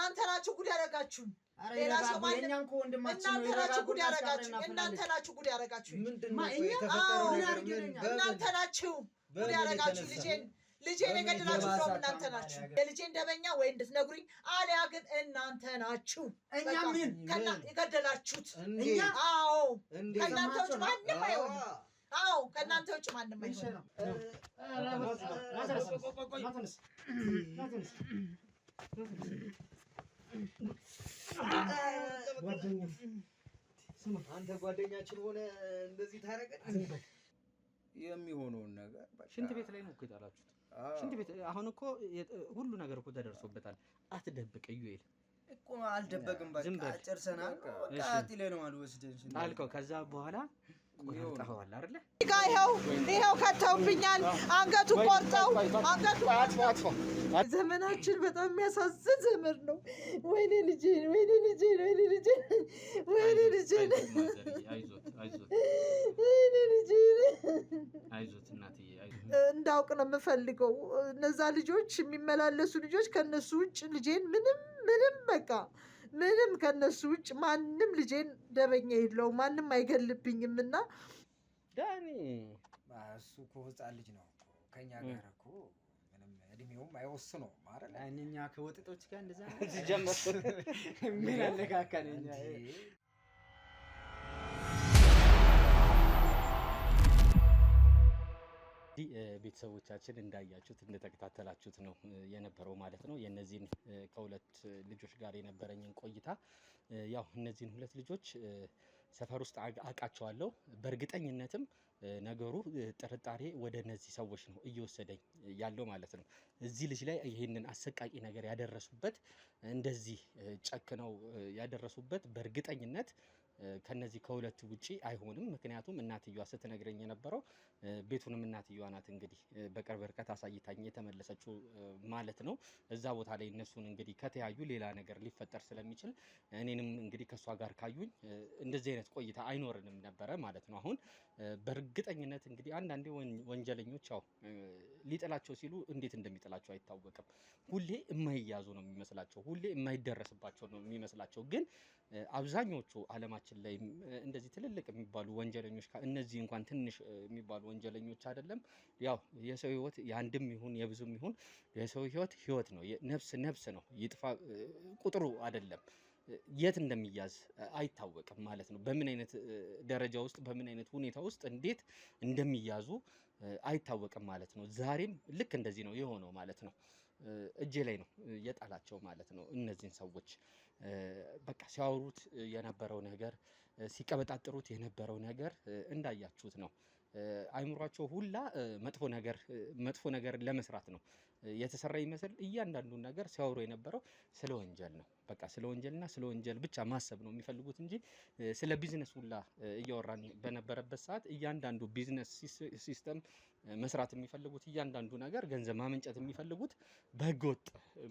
እናንተ ናችሁ ጉድ ያረጋችሁን ሌላ ሰው ማለት እናንተ ናችሁ ጉድ ያረጋችሁን እናንተ ናችሁ ጉድ ያረጋችሁን እናንተ ናችሁ ጉድ ያረጋችሁን ልጄን የገደላችሁ ነው እናንተ ናችሁ የልጄን ደበኛ ወይ እንድትነግሩኝ አሊያ ግን እናንተ ናችሁ እኛ ምን የገደላችሁት እኛ አዎ ከእናንተ ውጭ ማንም አይሆንም አዎ ከእናንተ ውጭ ማንም አይሆንም አንተ ጓደኛችን ሆነ እንደዚህ ታረቀን የሚሆነውን ነገር ሽንት ቤት ላይ ነው እኮ የጣላችሁት ሽንት ቤት አሁን እኮ ሁሉ ነገር እኮ ተደርሶበታል አትደብቅ ዩኤል እኮ አልደበቅም በቃ ጨርሰናል በቃ አጥሌ ነው አልወስደን አልከው ከዛ በኋላ ቆርጠዋል አይደለ ይሄው ከተውብኛል አንገቱ ቆርጠው አንገቱ ዘመናችን በጣም የሚያሳዝን ዘመን ነው ወይኔ ልጄ አይዞት እናትዬ እንዳውቅ ነው የምፈልገው እነዛ ልጆች የሚመላለሱ ልጆች ከነሱ ውጭ ልጄን ምንም በቃ ምንም ከነሱ ውጭ ማንም ልጄን ደበኛ የለው ማንም አይገልብኝምና ዳኒ እሱ እኮ ህፃን ልጅ ነው ከኛ ጋር እኮ ምንም እድሜውም አይወስነው ማለት እኛ ከወጥጦች ጋር እንደዛ ጀመር ምን አለካከን እኛ ቤተሰቦቻችን እንዳያችሁት እንደተከታተላችሁት ነው የነበረው ማለት ነው የነዚህን ከሁለት ልጆች ጋር የነበረኝን ቆይታ ያው እነዚህን ሁለት ልጆች ሰፈር ውስጥ አቃቸዋለሁ በእርግጠኝነትም ነገሩ ጥርጣሬ ወደ እነዚህ ሰዎች ነው እየወሰደኝ ያለው ማለት ነው እዚህ ልጅ ላይ ይሄንን አሰቃቂ ነገር ያደረሱበት እንደዚህ ጨክነው ያደረሱበት በእርግጠኝነት ከነዚህ ከሁለት ውጪ አይሆንም ምክንያቱም እናትየዋ ስትነግረኝ የነበረው ቤቱንም እናትየዋ ናት እንግዲህ በቅርብ ርቀት አሳይታኝ የተመለሰችው ማለት ነው እዛ ቦታ ላይ እነሱን እንግዲህ ከተያዩ ሌላ ነገር ሊፈጠር ስለሚችል እኔንም እንግዲህ ከሷ ጋር ካዩኝ እንደዚህ አይነት ቆይታ አይኖርንም ነበረ ማለት ነው አሁን በእርግጠኝነት እንግዲህ አንዳንዴ ወንጀለኞች ያው ሊጥላቸው ሲሉ እንዴት እንደሚጥላቸው አይታወቅም ሁሌ የማይያዙ ነው የሚመስላቸው ሁሌ የማይደረስባቸው ነው የሚመስላቸው ግን አብዛኞቹ ዓለማችን ላይ እንደዚህ ትልልቅ የሚባሉ ወንጀለኞች እነዚህ እንኳን ትንሽ የሚባሉ ወንጀለኞች አይደለም ያው የሰው ህይወት ያንድም ይሁን የብዙም ይሁን የሰው ህይወት ነው ነፍስ ነው ይጥፋ ቁጥሩ አይደለም የት እንደሚያዝ አይታወቅም ማለት ነው በምን አይነት ደረጃ ውስጥ በምን አይነት ሁኔታ ውስጥ እንዴት እንደሚያዙ አይታወቅም ማለት ነው ዛሬም ልክ እንደዚህ ነው የሆነው ማለት ነው እጄ ላይ ነው የጣላቸው ማለት ነው እነዚህን ሰዎች በቃ ሲያወሩት የነበረው ነገር ሲቀበጣጥሩት የነበረው ነገር እንዳያችሁት ነው አይምሯቸው ሁላ መጥፎ ነገር ለመስራት ነው የተሰራ ይመስል እያንዳንዱ ነገር ሲያወሩ የነበረው ስለ ወንጀል ነው በቃ ስለ ወንጀልና ስለ ወንጀል ብቻ ማሰብ ነው የሚፈልጉት እንጂ ስለ ቢዝነስ ሁላ እያወራን በነበረበት ሰዓት እያንዳንዱ ቢዝነስ ሲስተም መስራት የሚፈልጉት እያንዳንዱ ነገር ገንዘብ ማመንጨት የሚፈልጉት በህገወጥ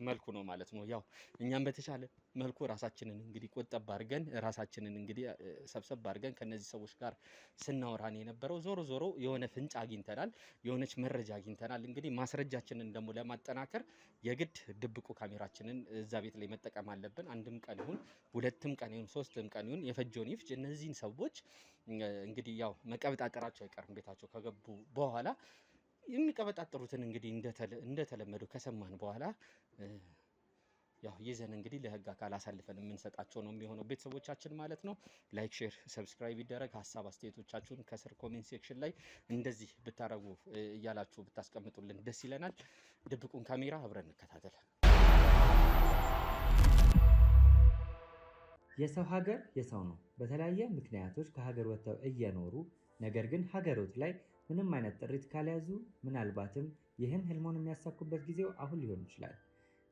መልኩ ነው ማለት ነው ያው እኛም በተሻለ መልኩ ራሳችንን እንግዲህ ቆጠብ አድርገን ራሳችንን እንግዲህ ሰብሰብ አድርገን ከነዚህ ሰዎች ጋር ስናወራን የነበረው ዞሮ የሆነ ፍንጭ አግኝተናል የሆነች መረጃ አግኝተናል እንግዲህ ማስረጃችንን ደግሞ ለማጠናከር የግድ ድብቁ ካሜራችንን እዛ ቤት ላይ መጠቀም አለብን አንድም ቀን ይሁን ሁለትም ቀን ይሁን ሶስትም ቀን ይሁን የፈጀውን ይፍጅ እነዚህን ሰዎች እንግዲህ ያው መቀበጣጠራቸው አይቀርም ቤታቸው ከገቡ በኋላ የሚቀበጣጠሩትን እንግዲህ እንደተለመደው ከሰማን በኋላ ያው ይዘን እንግዲህ ለህግ አካል አሳልፈን የምንሰጣቸው ነው የሚሆነው ቤተሰቦቻችን ማለት ነው ላይክ ሼር ሰብስክራይብ ይደረግ ሐሳብ አስተያየቶቻችሁን ከስር ኮሜንት ሴክሽን ላይ እንደዚህ ብታረጉ እያላችሁ ብታስቀምጡልን ደስ ይለናል ድብቁን ካሜራ አብረን እንከታተል የሰው ሀገር የሰው ነው በተለያየ ምክንያቶች ከሀገር ወጥተው እየኖሩ ነገር ግን ሀገሮት ላይ ምንም አይነት ጥሪት ካልያዙ ምናልባትም ይህን ህልሞን የሚያሳኩበት ጊዜው አሁን ሊሆን ይችላል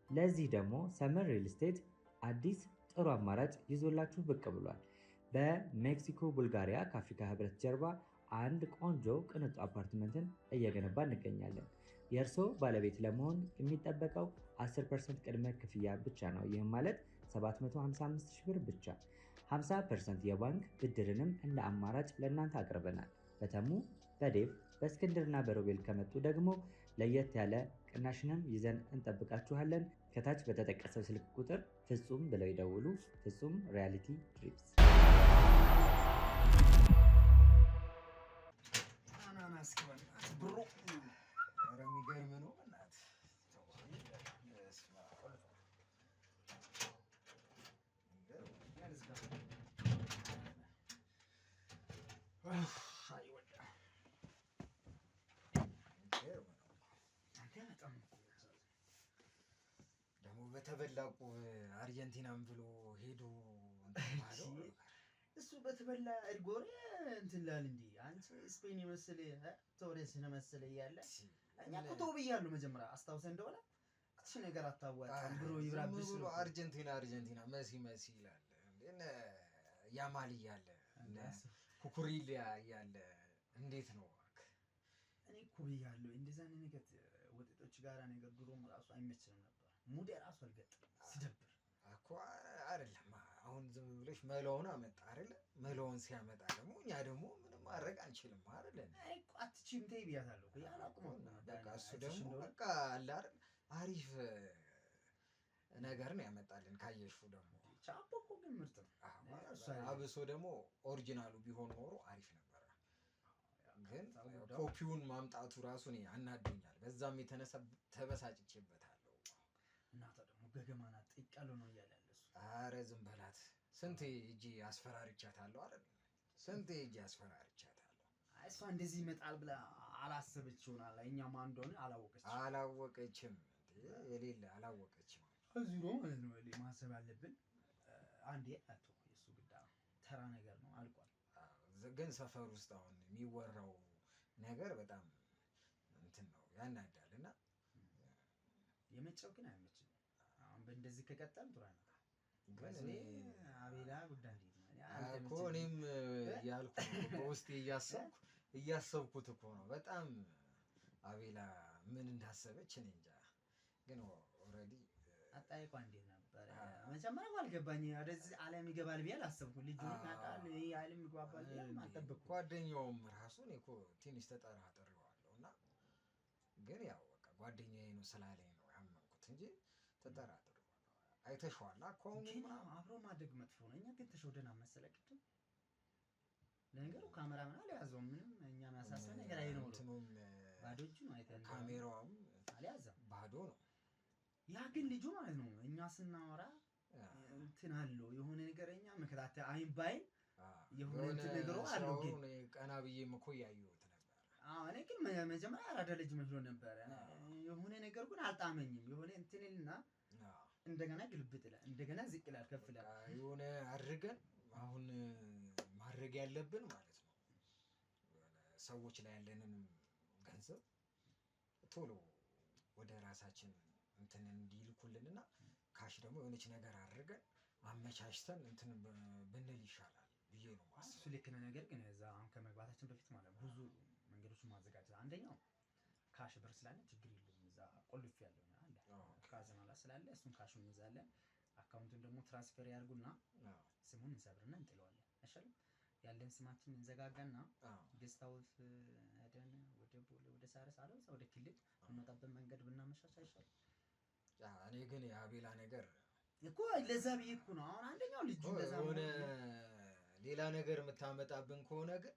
ለዚህ ደግሞ ሰመር ሪል ስቴት አዲስ ጥሩ አማራጭ ይዞላችሁ ብቅ ብሏል በሜክሲኮ ቡልጋሪያ ከአፍሪካ ህብረት ጀርባ አንድ ቆንጆ ቅንጡ አፓርትመንትን እየገነባ እንገኛለን የእርሶ ባለቤት ለመሆን የሚጠበቀው 10% ቅድመ ክፍያ ብቻ ነው ይህም ማለት 755,000 ብር ብቻ 50% የባንክ ብድርንም እንደ አማራጭ ለእናንተ አቅርበናል በተሙ በዴቭ በእስክንድርና በሮቤል ከመጡ ደግሞ ለየት ያለ ቅናሽንም ይዘን እንጠብቃችኋለን ከታች በተጠቀሰው ስልክ ቁጥር ፍጹም ብለው ይደውሉ። ፍጹም ሪያሊቲ ትሪፕስ። አናናስ ብሮ ኧረ የሚገርም ነው እናት ደግሞ በተበላቁ አርጀንቲናም ብሎ ሄዶ እሱ በተበላ እድጎሬ እንትን ላል እንዲ አንተ ስፔን የመሰለ ቶሬስ የመሰለ እያለ እኛ እኮ ተው ብያለሁ መጀመሪያ አስታውሰህ እንደሆነ እቺ ነገር አታዋጣም ብሎ ይብራብስ ብሎ አርጀንቲና መሲ ይላል እንዴ ያማል እያለ ኩኩሪሊያ እያለ እንዴት ነው እኔ እኮ ብያለሁ እንደዛ ነገር ወጣቶች ጋራ ነገር ድሮም ራሱ አይመችም ነበር ሙዴ ራሱ አልገጠም ሲደብር እኮ አይደለም አሁን ዝም ብለሽ መለውን አመጣ አይደለ መለውን ሲያመጣ ደግሞ እኛ ደግሞ ምንም ማድረግ አንችልም አይደለ አይ እኮ አትችይም ተይ ብያታለሁ እኮ ያላቁም በቃ እሱ ደግሞ በቃ አለ አይደል አሪፍ ነገር ነው ያመጣልን ካየሽው ደግሞ ቻፖ እኮ ግን ምርጥ ነው አብሶ ደግሞ ኦሪጂናሉ ቢሆን ኖሮ አሪፍ ነበር ግን ኮፒውን ማምጣቱ ራሱ እኔ አናዶኛል በዛም የተነሳ ተበሳጭቼበታለሁ እናታ ደግሞ ገገማና ጥይቃለሁ ነው እያለ ያለሱ አረ ዝም በላት ስንቴ እጂ አስፈራርቻታለሁ አይደል ስንቴ እጂ አስፈራርቻታለሁ እሷ እንደዚህ ይመጣል ብላ አላሰበች ይሆናል እኛማ እንደሆነ አላወቀችም የሌለ አላወቀችም እዚህ ነው ማለት ነው ማሰብ አለብን አንዴ አቶ የሱ ግዳ ተራ ነገር ነው አልቋል ግን ሰፈር ውስጥ አሁን የሚወራው ነገር በጣም እንትን ነው ያናዳልና የመጫው ግን አይመችም አሁን በእንደዚህ ከቀጠል ጥሩ አይነት ግን እኔ አቤላ ጉዳይ እኮ እኔም ያልኩ በውስጤ እያሰብኩት እኮ ነው በጣም አቤላ ምን እንዳሰበች እኔ እንጃ ግን ኦልሬዲ አጣይቋ እንዴት ነበር መጀመሪያ አልገባኝ ወደዚህ ዓለም ይገባል ብዬ አላሰብኩም ልጅ ናቃል ይሄ ዓለም ይግባባል ብዬ አልጠበቅኩም ጓደኛውም ራሱ እኔ እኮ ትንሽ ተጠራጥሬዋለሁና ግን ያው በቃ ጓደኛዬ ነው ስላለኝ ነው ያመንኩት እንጂ ተጠራጥሬዋለሁ አይተሽዋል አኮንማ አብሮ ማደግ መጥፎ ነው እኛ ግን ተሾደና መሰለቅም ለነገሩ ካሜራማን አልያዘውም ምንም እኛ ማሳሰብ ነገር አይኖርም ባዶ እጁ ነው አይተን ካሜራውም አልያዘም ባዶ ነው ያ ግን ልጁ ማለት ነው እኛ ስናወራ እንትን አለው የሆነ ነገርኛ መከታተል አይን ባይን የሆነ እንትን ነገሩ አለው ግን ቀና ብዬ እኮ ያየሁት ነበር እኔ ግን መጀመሪያ አራዳ ልጅ መስሎ ነበር የሆነ ነገር ግን አልጣመኝም የሆነ እንትንልና እንደገና ግልብጥ ይላል እንደገና ዝቅ ይላል ከፍ ይላል የሆነ አድርገን አሁን ማድረግ ያለብን ማለት ነው ሰዎች ላይ ያለንን ገንዘብ ቶሎ ወደ ራሳችን እንትን እንዲልኩልንና ካሽ ደግሞ የሆነች ነገር አድርገን አመቻችተን እንትን ብንል ይሻላል ብዬ ነው ማስበው እሱ ልክ ነው ነገር ግን እዛ አሁን ከመግባታችን በፊት ማለት ብዙ መንገዶችን ማዘጋጀት አንደኛው ካሽ ብር ስላለ ችግር የለውም እዛ ቁልፍ ያለው ነው አለ ካዝና ላይ ስላለ እሱን ካሹን እንይዛለን አካውንቱን ደግሞ ትራንስፈር ያርጉና ስሙን እንሰብርና እንጥለዋለን አይሻልም ያለን ስማችን እንዘጋጋና ጌስት ሃውስ ሄደን ወደ ቦሌ ወደ ሳርስ አለው ወደ ክልል እንመጣበት መንገድ ብናመቻች አይሻልም እኔ ግን የአቤላ ነገር እኮ ለዛ ብዬ እኮ ነው አሁን አንደኛው ልጅ ለዛ ሆነ ሌላ ነገር የምታመጣብን ከሆነ ግን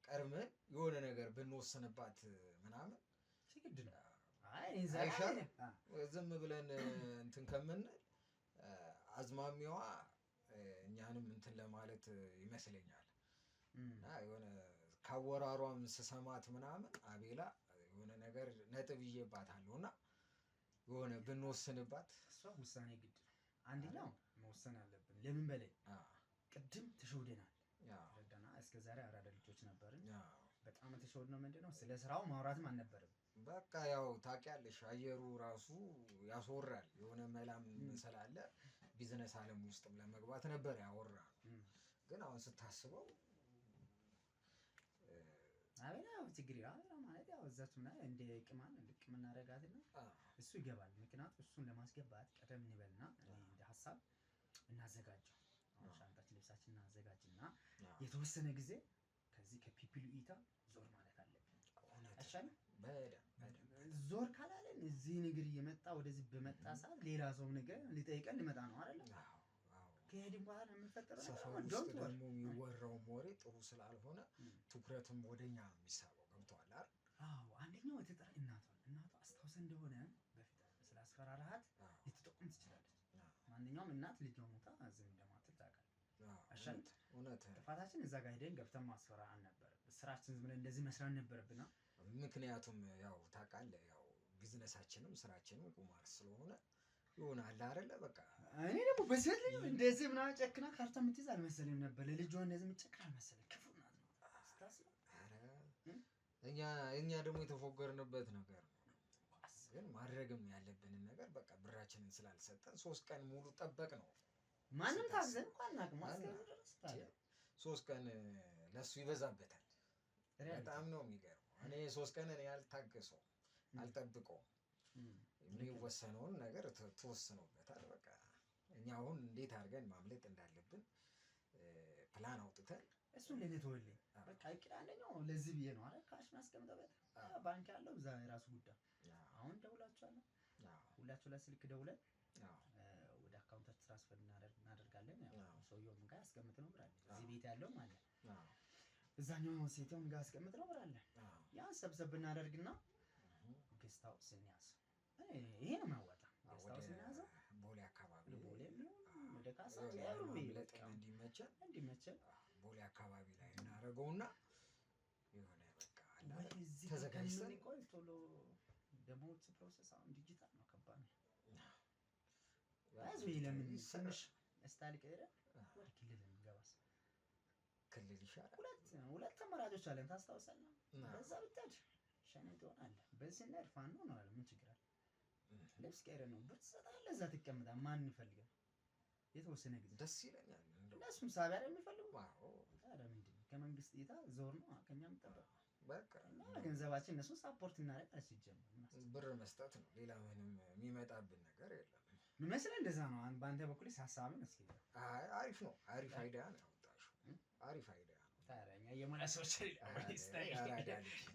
ቀርመን የሆነ ነገር ብንወስንባት ምናምን ሲግድ ነው አይ ዛሬ ዝም ብለን እንትን ከምንል አዝማሚዋ እኛንም እንትን ለማለት ይመስለኛል እና የሆነ ካወራሯም ስሰማት ምናምን አቤላ የሆነ ነገር ነጥብ ይዤባታለሁና የሆነ ብንወስንባት እሷ ውሳኔ ግድ ነው አንደኛው መወሰን አለብን ለምን በላይ ቅድም ተሸውደናል ረዳና እስከ ዛሬ አራዳ ልጆች ነበርን በጣም ተሸውደን ነው ምንድነው ስለ ስራው ማውራትም አልነበረም በቃ ያው ታውቂያለሽ አየሩ ራሱ ያስወራል የሆነ መላም ስላለ ቢዝነስ ዓለም ውስጥም ለመግባት ነበር ያወራ ግን አሁን ስታስበው አቤላ ችግር ያለው ማለት ያው እዛች ምን እንደ ቅማን ልቅም እናረጋትና እሱ ይገባል ምክንያቱም እሱን ለማስገባት ቀደም እንበልና እንደ ሐሳብ እናዘጋጀው አሁን ሻንጣችን ልብሳችን እናዘጋጅና የተወሰነ ጊዜ ከዚህ ከፒፒሉ ኢታ ዞር ማለት አለብን አይሻልም ዞር ካላለን እዚህ ንግር እየመጣ ወደዚህ በመጣ ሰዓት ሌላ ሰው ነገር ሊጠይቀን ሊመጣ ነው አይደል? ከሄድን በኋላ የምንፈጠረው ሰፈር ነገር ውስጥ ደግሞ የሚወራው ወሬ ጥሩ ስላልሆነ ትኩረትም ወደኛ የሚሳበው ገብቶሃል አይደል? አዎ አንደኛው የተጠራ እናቷ አስታውሰ እንደሆነ በፊት ስላስፈራራሃት ልትጠቁም ትችላለች። ማንኛውም እናት ልጇ ሞታ ዝም እንደማትል ታውቃለህ። አሻንት እውነት ጥፋታችን እዛ ጋር ሄደን ገብተን ማስፈራ አልነበረም። ስራችን ዝም ብለን እንደዚህ መስራት ነበረብና ምክንያቱም ያው ታውቃለህ ያው ቢዝነሳችንም ስራችንም ቁማር ስለሆነ ይሆናል አይደለ? በቃ እኔ ደግሞ በሰል እንደዚህ ምናምን ጨክና ካርታ የምትይዝ አልመሰለኝም ነበር። ለልጇ እንደዚህ የምትጨክር አልመሰለኝም። ክፉ ናት ነው ስታስብ። እኛ ደግሞ የተፎገርንበት ነገር ነው። ግን ማድረግም ያለብንን ነገር በቃ ብራችንን ስላልሰጠን 3 ቀን ሙሉ ጠበቅ ነው። ማንም ታዘን እንኳን ናቅም ድረስ 3 ቀን ለሱ ይበዛበታል። በጣም ነው የሚገርመው። እኔ 3 ቀን እኔ አልታገሰው አልጠብቀው የሚወሰነውን ነገር ተወስኖበታል። በቃ እኛ አሁን እንዴት አድርገን ማምለጥ እንዳለብን ፕላን አውጥተን እሱን ለኔ ተወልኝ በቃ እቅድ አንደኛው ለዚህ ብዬ ነው አይደል? ካሽ ማስቀምጠበት ባንክ ያለው እዛ የራሱ ጉዳይ። አሁን ደውላችኋለሁ። ሁላችሁ ላይ ስልክ ደውለን ወደ አካውንታችን ትራንስፈር እናደርጋለን። ያው ሰውየውም ጋር ያስቀምጥ ነው ብራለ እዚህ ቤት ያለው ማለት እዛኛው ሴትም ጋር ያስቀምጥ ነው ብራለ ያን ሰብሰብ እናደርግና ጌስት ሃውስ እንያዝ። ይሄ ነው የሚያዋጣ። ጌስት ሃውስ እንያዘው ቦሌ አካባቢ ቦሌ ወደ ካሳ ያሉ እንዲመቸን ቦሌ አካባቢ ላይ እናደርገውና የሆነ በቃ ተዘጋጅተን ቆይ ቶሎ ደሞዝ ፕሮሰስ አሁን ዲጂታል ነው ከባድ ነው። ያዙ ለምን ትንሽ ስታሊክ ሄደ ወደ ክልል እንገባስ ክልል ይሻላል። ሁለት ተመራጮች አለን ታስታውሳለህ? በዛ ብትሄድ ሸኔ ትሆናለህ። በዚህ ነር ፋኖ ነው አለ ምን ችግር አለ? ልብስ ቀይረ ነው ብር ትሰጣለህ። እዛ ትቀመጣለህ። ማን ይፈልጋል? የተወሰነ ጊዜ ደስ ይለኛል። እነሱም ሳቢያ የሚፈልጉ አዎ ታዲያ ምንድን ነው ከመንግስት እይታ ዞር ነው ከኛ የምጠበቅ በቃ ገንዘባችን እነሱ ሳፖርት እናደርጋለን። ሲጀምር ብር መስጠት ነው። ሌላ ምንም የሚመጣብን ነገር የለም። ምን መሰለህ እንደዛ ነው። በአንተ በኩል ሀሳብን እስኪ አሪፍ ነው። አሪፍ አይዲያ ነው ያወጣሽው። አሪፍ አይዲያ ነው። ታዲያ እኛ የሞላ ሰዎች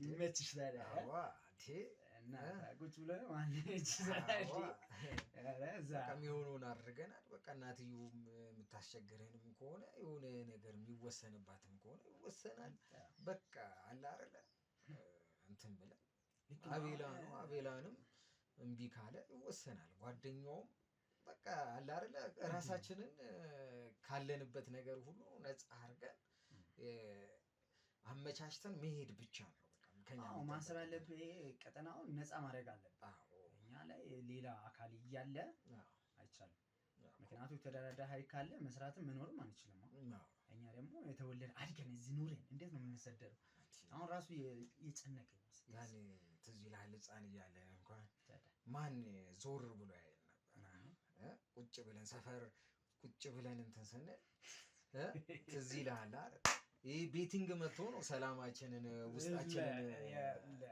ይመችሽ ታዲያ እና ቁጭ ብለን ማለች በቃ የሚሆነውን አድርገናል። በቃ እናትየውም የምታስቸግረንም ከሆነ የሆነ ነገር የሚወሰንባትም ከሆነ ይወሰናል። በቃ አለ አይደለ እንትን ብለን አቤላንም እምቢ ካለ ይወሰናል። ጓደኛውም በቃ አለ አይደለ ራሳችንን ካለንበት ነገር ሁሉ ነፃ አድርገን አመቻችተን መሄድ ብቻ ነው። አዎ ማሰብ ያለብህ ቀጠናውን ነፃ ማድረግ አለብህ። እኛ ላይ ሌላ አካል እያለ አይቻልም። ምክንያቱም የተደራደረ ኃይል ካለ መስራትም መኖርም አንችልም። እኛ ደግሞ የተወለደ አድገን እዚህ ኑረን እንዴት ነው የምንሰደደው? አሁን ራሱ የጨነቀኝ ያኔ ትዝ ይልሃል ህፃን እያለ እንኳን ማን ዞር ብሎ ያየን ነበር። ቁጭ ብለን ሰፈር ቁጭ ብለን እንትን ስንል ትዝ ይልሃል አይደል? ይህ ቤቲንግ መጥቶ ነው ሰላማችንን ውስጣችንን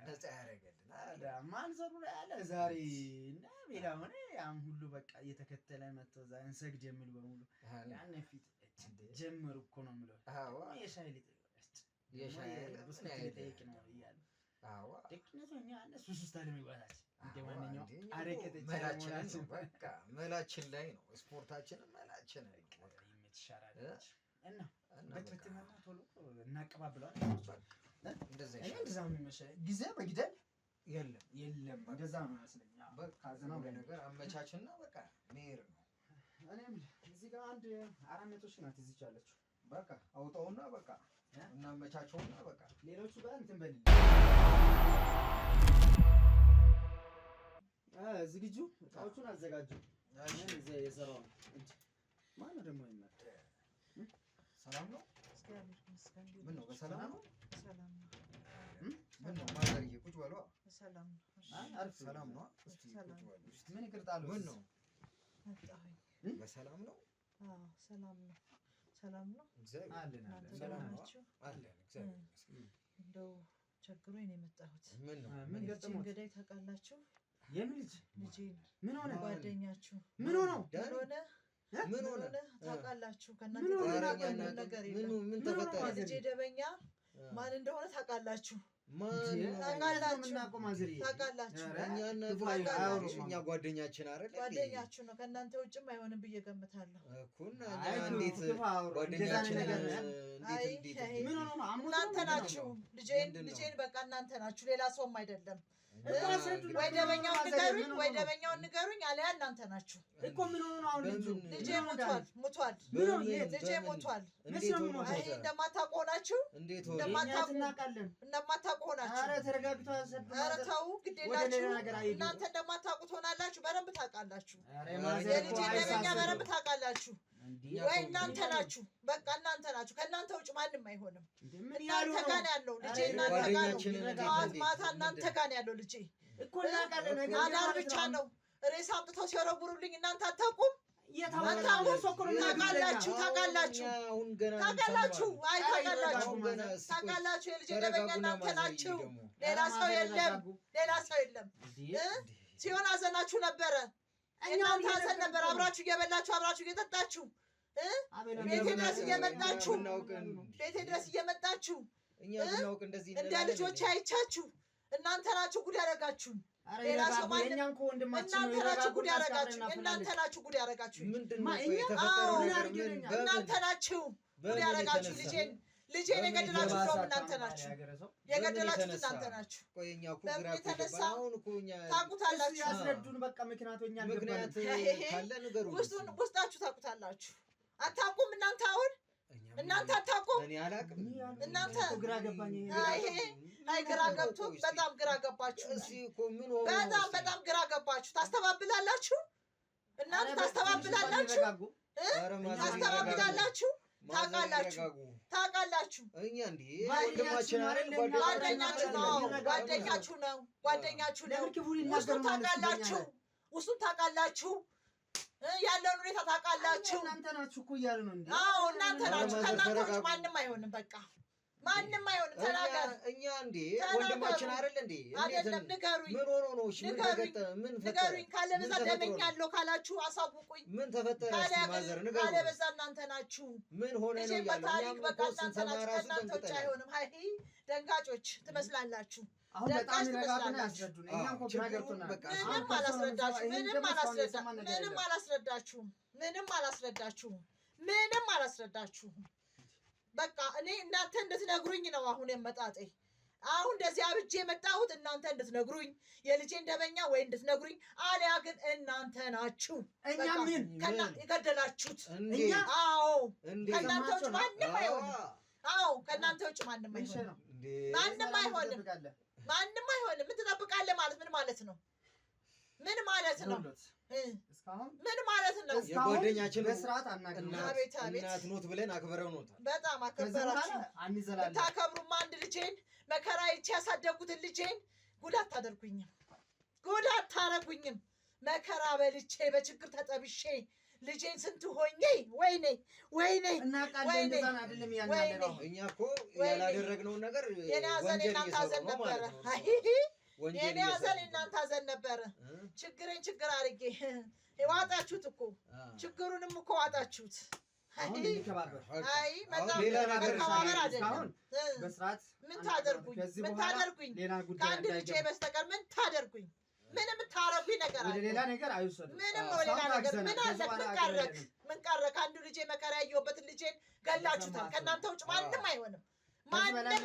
ነፃ ያደረገልን። ማን ዞር ብሎ ያለ ዛሬ እና ሌላ ሆነ ያም ሁሉ በቃ እየተከተለ መጥቶ እዛ እንሰግድ የሚሉ በሙሉ ያን ፊት ጀመሩ እኮ ነው የምለው። የሻይ ሊጠይቅ ነው እያሉ ደግነቱ እኛ እነሱ ሱስታ ለመግባታችን እንደ ማንኛውም መላችን በቃ መላችን ላይ ነው። ስፖርታችንን መላችን ላይ ይመችሻላለች እና በትክክለኛ ቶሎ እናቀባብለዋል። እንደዛ ነው የሚመስለኝ። ጊዜ በጊደል የለም እንደዛ ነው የሚመስለኝ። በቃ ዘናው ነገር አመቻችና በቃ ሜር ነው። እኔም እዚህ ጋር አንድ 400 ሺህ ናት እዚህ ያለችው። በቃ አውጣውና በቃ እናመቻቸውና በቃ ሌሎቹ ጋር እንትን በል ዝግጁ እቃዎቹን አዘጋጁ። እዚህ የሰራው ማነው ደግሞ ይመጣ? ሰላም ነው? ምን ነው በሰላም ነው? ሰላም ነው። ምን ነው ማዘርዬ ቁጭ በሏ። ሰላም ነው። አሪፍ ሰላም ነው። እስቲ ቁጭ በሉ። ምን ይቅርታሉ? ምን ነው መጣሁኝ። በሰላም ነው? አዎ ሰላም ነው። ሰላም ነው። አለን ሰላም ነው። አለን እግዚአብሔር ይመስገን። እንደው ቸግሮኝ ነው የመጣሁት። ምን ነው ምን ገጠመው? እንግዲህ ታውቃላችሁ? የምን ልጅ? ልጄን ምን ሆነ? ጓደኛችሁ ምን ሆነ? ምን ሆነ ታውቃላችሁ? ከእናንተ ነገር የለም። ምን ተፈጠረ? ልጄ ደበኛ ማን እንደሆነ ታውቃላችሁ። እኛ ጓደኛችን አይደል? ጓደኛችሁ ነው። ከእናንተ ውጭም አይሆንም ብዬ ገምታለሁ። እናንተ ናችሁ ልጄን በቃ እናንተ ናችሁ፣ ሌላ ሰውም አይደለም። ወይ ደበኛውን ንገሩኝ አለያ እናንተ ናችሁ እኮ። ምን ሆኖ ነው አሁን? ልጄ ሞቷል። ልጄ ሞቷል። አይ እንደማታውቁ ናችሁ፣ እንደማታውቁ ናችሁ። ኧረ ተው ግድ የላችሁ እናንተ እንደማታውቁ ትሆናላችሁ። በደንብ ታውቃላችሁ። የልጄ ደበኛ በደንብ ታውቃላችሁ። ወይ እናንተ ናችሁ፣ በቃ እናንተ ናችሁ። ከእናንተ ውጭ ማንም አይሆንም። እናንተ ጋር ነው ያለው ልጄ፣ እናንተ ጋር ነው። ጠዋት ማታ እናንተ ጋር ነው ያለው ልጄ። አዳር ብቻ ነው ሬሳ አምጥተው ሲወረውሩልኝ እናንተ አታውቁም? ታውቃላችሁ። አይ ታውቃላችሁ። የልጄ ደበኛ እናንተ ናችሁ። ሌላ ሰው የለም። ሲሆን አዘናችሁ ነበረ። እናንተ አዘን ነበር። አብራችሁ እየበላችሁ አብራችሁ እየጠጣችሁ ቤቴ ድረስ እየመጣችሁ እንደ ልጆች አይቻችሁ እናንተ ናችሁ ጉድ ያደረጋችሁን። ሌላ ሰው እናንተ ናችሁ ጉድ ያደረጋችሁ። እናንተ ናችሁ ጉድ ያደረጋችሁ። እናንተ ናችሁ ጉድ ያደረጋችሁ። ልጄን የገደላችሁት ነው እናንተ ናችሁ። የገደላችሁት እናንተ ናችሁ። በምን የተነሳ ታውቁታላችሁ። ውስጣችሁ ታውቁታላችሁ። አታውቁም እናንተ አሁን እናንተ አታውቁም። እናንተ ግራ ገብቶ በጣም ግራ ገባችሁ። በጣም ግራ ገባችሁ። ታስተባብላላችሁ እናንተ ታስተባብላላችሁ። ታውቃላችሁ። ጓደኛችሁ ነው። ውስጡን ታውቃላችሁ። ያለውን ሁኔታ ታውቃላችሁ። እናንተ ናችሁ እኮ እያሉ ነው እንዴ? አዎ እናንተ ናችሁ። ከእናንተ ውጭ ማንም አይሆንም። በቃ ማንም አይሆንም። ተናገር። እኛ እንዴ ወንድማችን አይደል እንዴ? አይደለም ንገሩኝ። ምን ሆኖ ነው? እሺ ምን ተፈጠረ? ንገሩኝ። ካለ በዛ ደመኛ ያለው ካላችሁ አሳውቁኝ። ምን ተፈጠረ? እስቲ ማዘር ንገሩኝ። ካለ በዛ እናንተ ናችሁ። ምን ሆነ ነው ያለው? ታሪክ በቃ እናንተ ናችሁ። ከእናንተ ውጭ አይሆንም። አይ ደንጋጮች ትመስላላችሁ። አሁን በጣም ይረጋጋና ያስረዱን። እኛም እኮ ግራ ገብቶናል። ምንም አላስረዳችሁም። በቃ እኔ እናንተ እንድትነግሩኝ ነው አሁን የመጣጤ። አሁን እንደዚህ አብጄ የመጣሁት እናንተ እንድትነግሩኝ የልጄን ደበኛ ወይ እንድትነግሩኝ፣ አሊያ ግን እናንተ ናችሁ እኛ ምን የገደላችሁት። እኛ አዎ ከእናንተ ውጭ ማንም አይሆንም። አዎ ከእናንተ ውጭ ማንም አይሆንም። ማንም አይሆንም። ምን ትጠብቃለህ ማለት ምን ማለት ነው? ምን ማለት ነው? ምን ማለት ነው? የጓደኛችን በስርዓት እናት ኖት ብለን አክብረው ኖታል። በጣም አከበራችሁ። ታከብሩማ አንድ ልጄን መከራ ይቼ ያሳደጉትን ልጄን ጉድ አታረጉኝም። መከራ በልቼ በችግር ተጠብሼ ልጄን ስንት ሆኜ ወይኔ እኛ እኮ ያላደረግነውን ነገር የኔ ሐዘን የእናንተ ሐዘን ነበረ። የኔ ሐዘን የእናንተ ሐዘን ነበረ። ችግሬን ችግር አድርጌ ዋጣችሁት እኮ ችግሩንም እኮ ዋጣችሁት። አይ በጣም መከባበር አይደለም። ምን ታደርጉኝ ከአንድ ልጄ በስተቀር ምን ታደርጉኝ? ምንም ታረጉኝ ነገር አለ። ሌላ ነገር አይወሰድም። ምንም ሌላ ነገር ምን አለ? ምን ቀረክ? አንዱ ልጄ መከራ ያየሁበትን ልጄን ገላችሁታል። ከእናንተ ውጭ ማንም አይሆንም። ማንም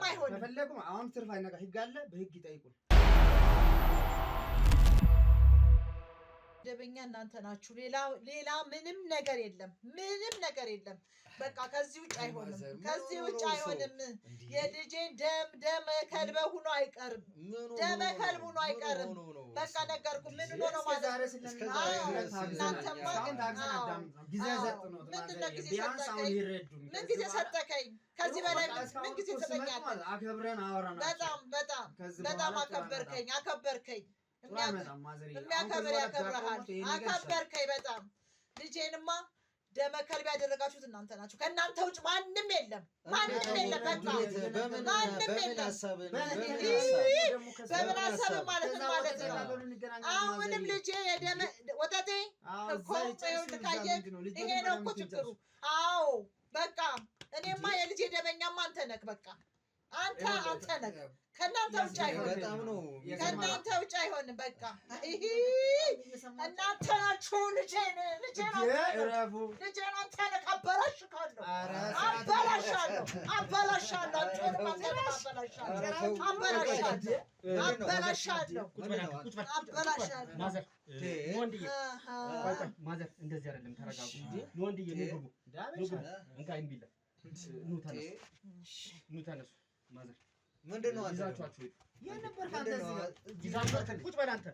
አይሆንም። ከፈለጉም አሁን ትርፍ አይነካ ህግ አለ። በህግ ይጠይቁን። ደበኛ እናንተ ናችሁ። ሌላ ምንም ነገር የለም። በቃ ከዚህ ውጭ አይሆንም። የልጄን ደም ከልበ ሆኖ አይቀርም። በቃ ነገርኩ። ምን ሆኖ ማለት እናንተማ ምን ጊዜ ሰጠከኝ? ከዚህ በላይ ምን ጊዜ ትሰጠኛለህ? በጣም አከበርከኝ። የሚያከብር ያከብረሃል። አከበርከኝ በጣም ልጄንማ ደመ ከልብ ያደረጋችሁት እናንተ ናችሁ። ከእናንተ ውጭ ማንም የለም፣ ማንም የለም። በቃ ማንም የለም። በምን ሀሳብ ማለት ነው? አሁንም ልጄ የደመ ወተቴ እኮ ይኸውልህ ካየህ ይሄ ነው እኮ ችግሩ። አዎ በቃ እኔማ የልጄ ደመኛማ አንተ ነህ። በቃ አንተ ነህ። ከእናንተ ውጭ አይሆንም። ከእናንተ ውጭ አይሆንም። በቃ እናንተ ናችሁ። ልጄን አንተ ነህ። አበላሽሻለሁ። ማዘር እንደዚህ አይደለም። ተረጋጉ። ወንድዬ ኑ ተነሱ። ማዘር ምንድን ነው ይዛችኋችሁ? ቁጭ በል አንተ።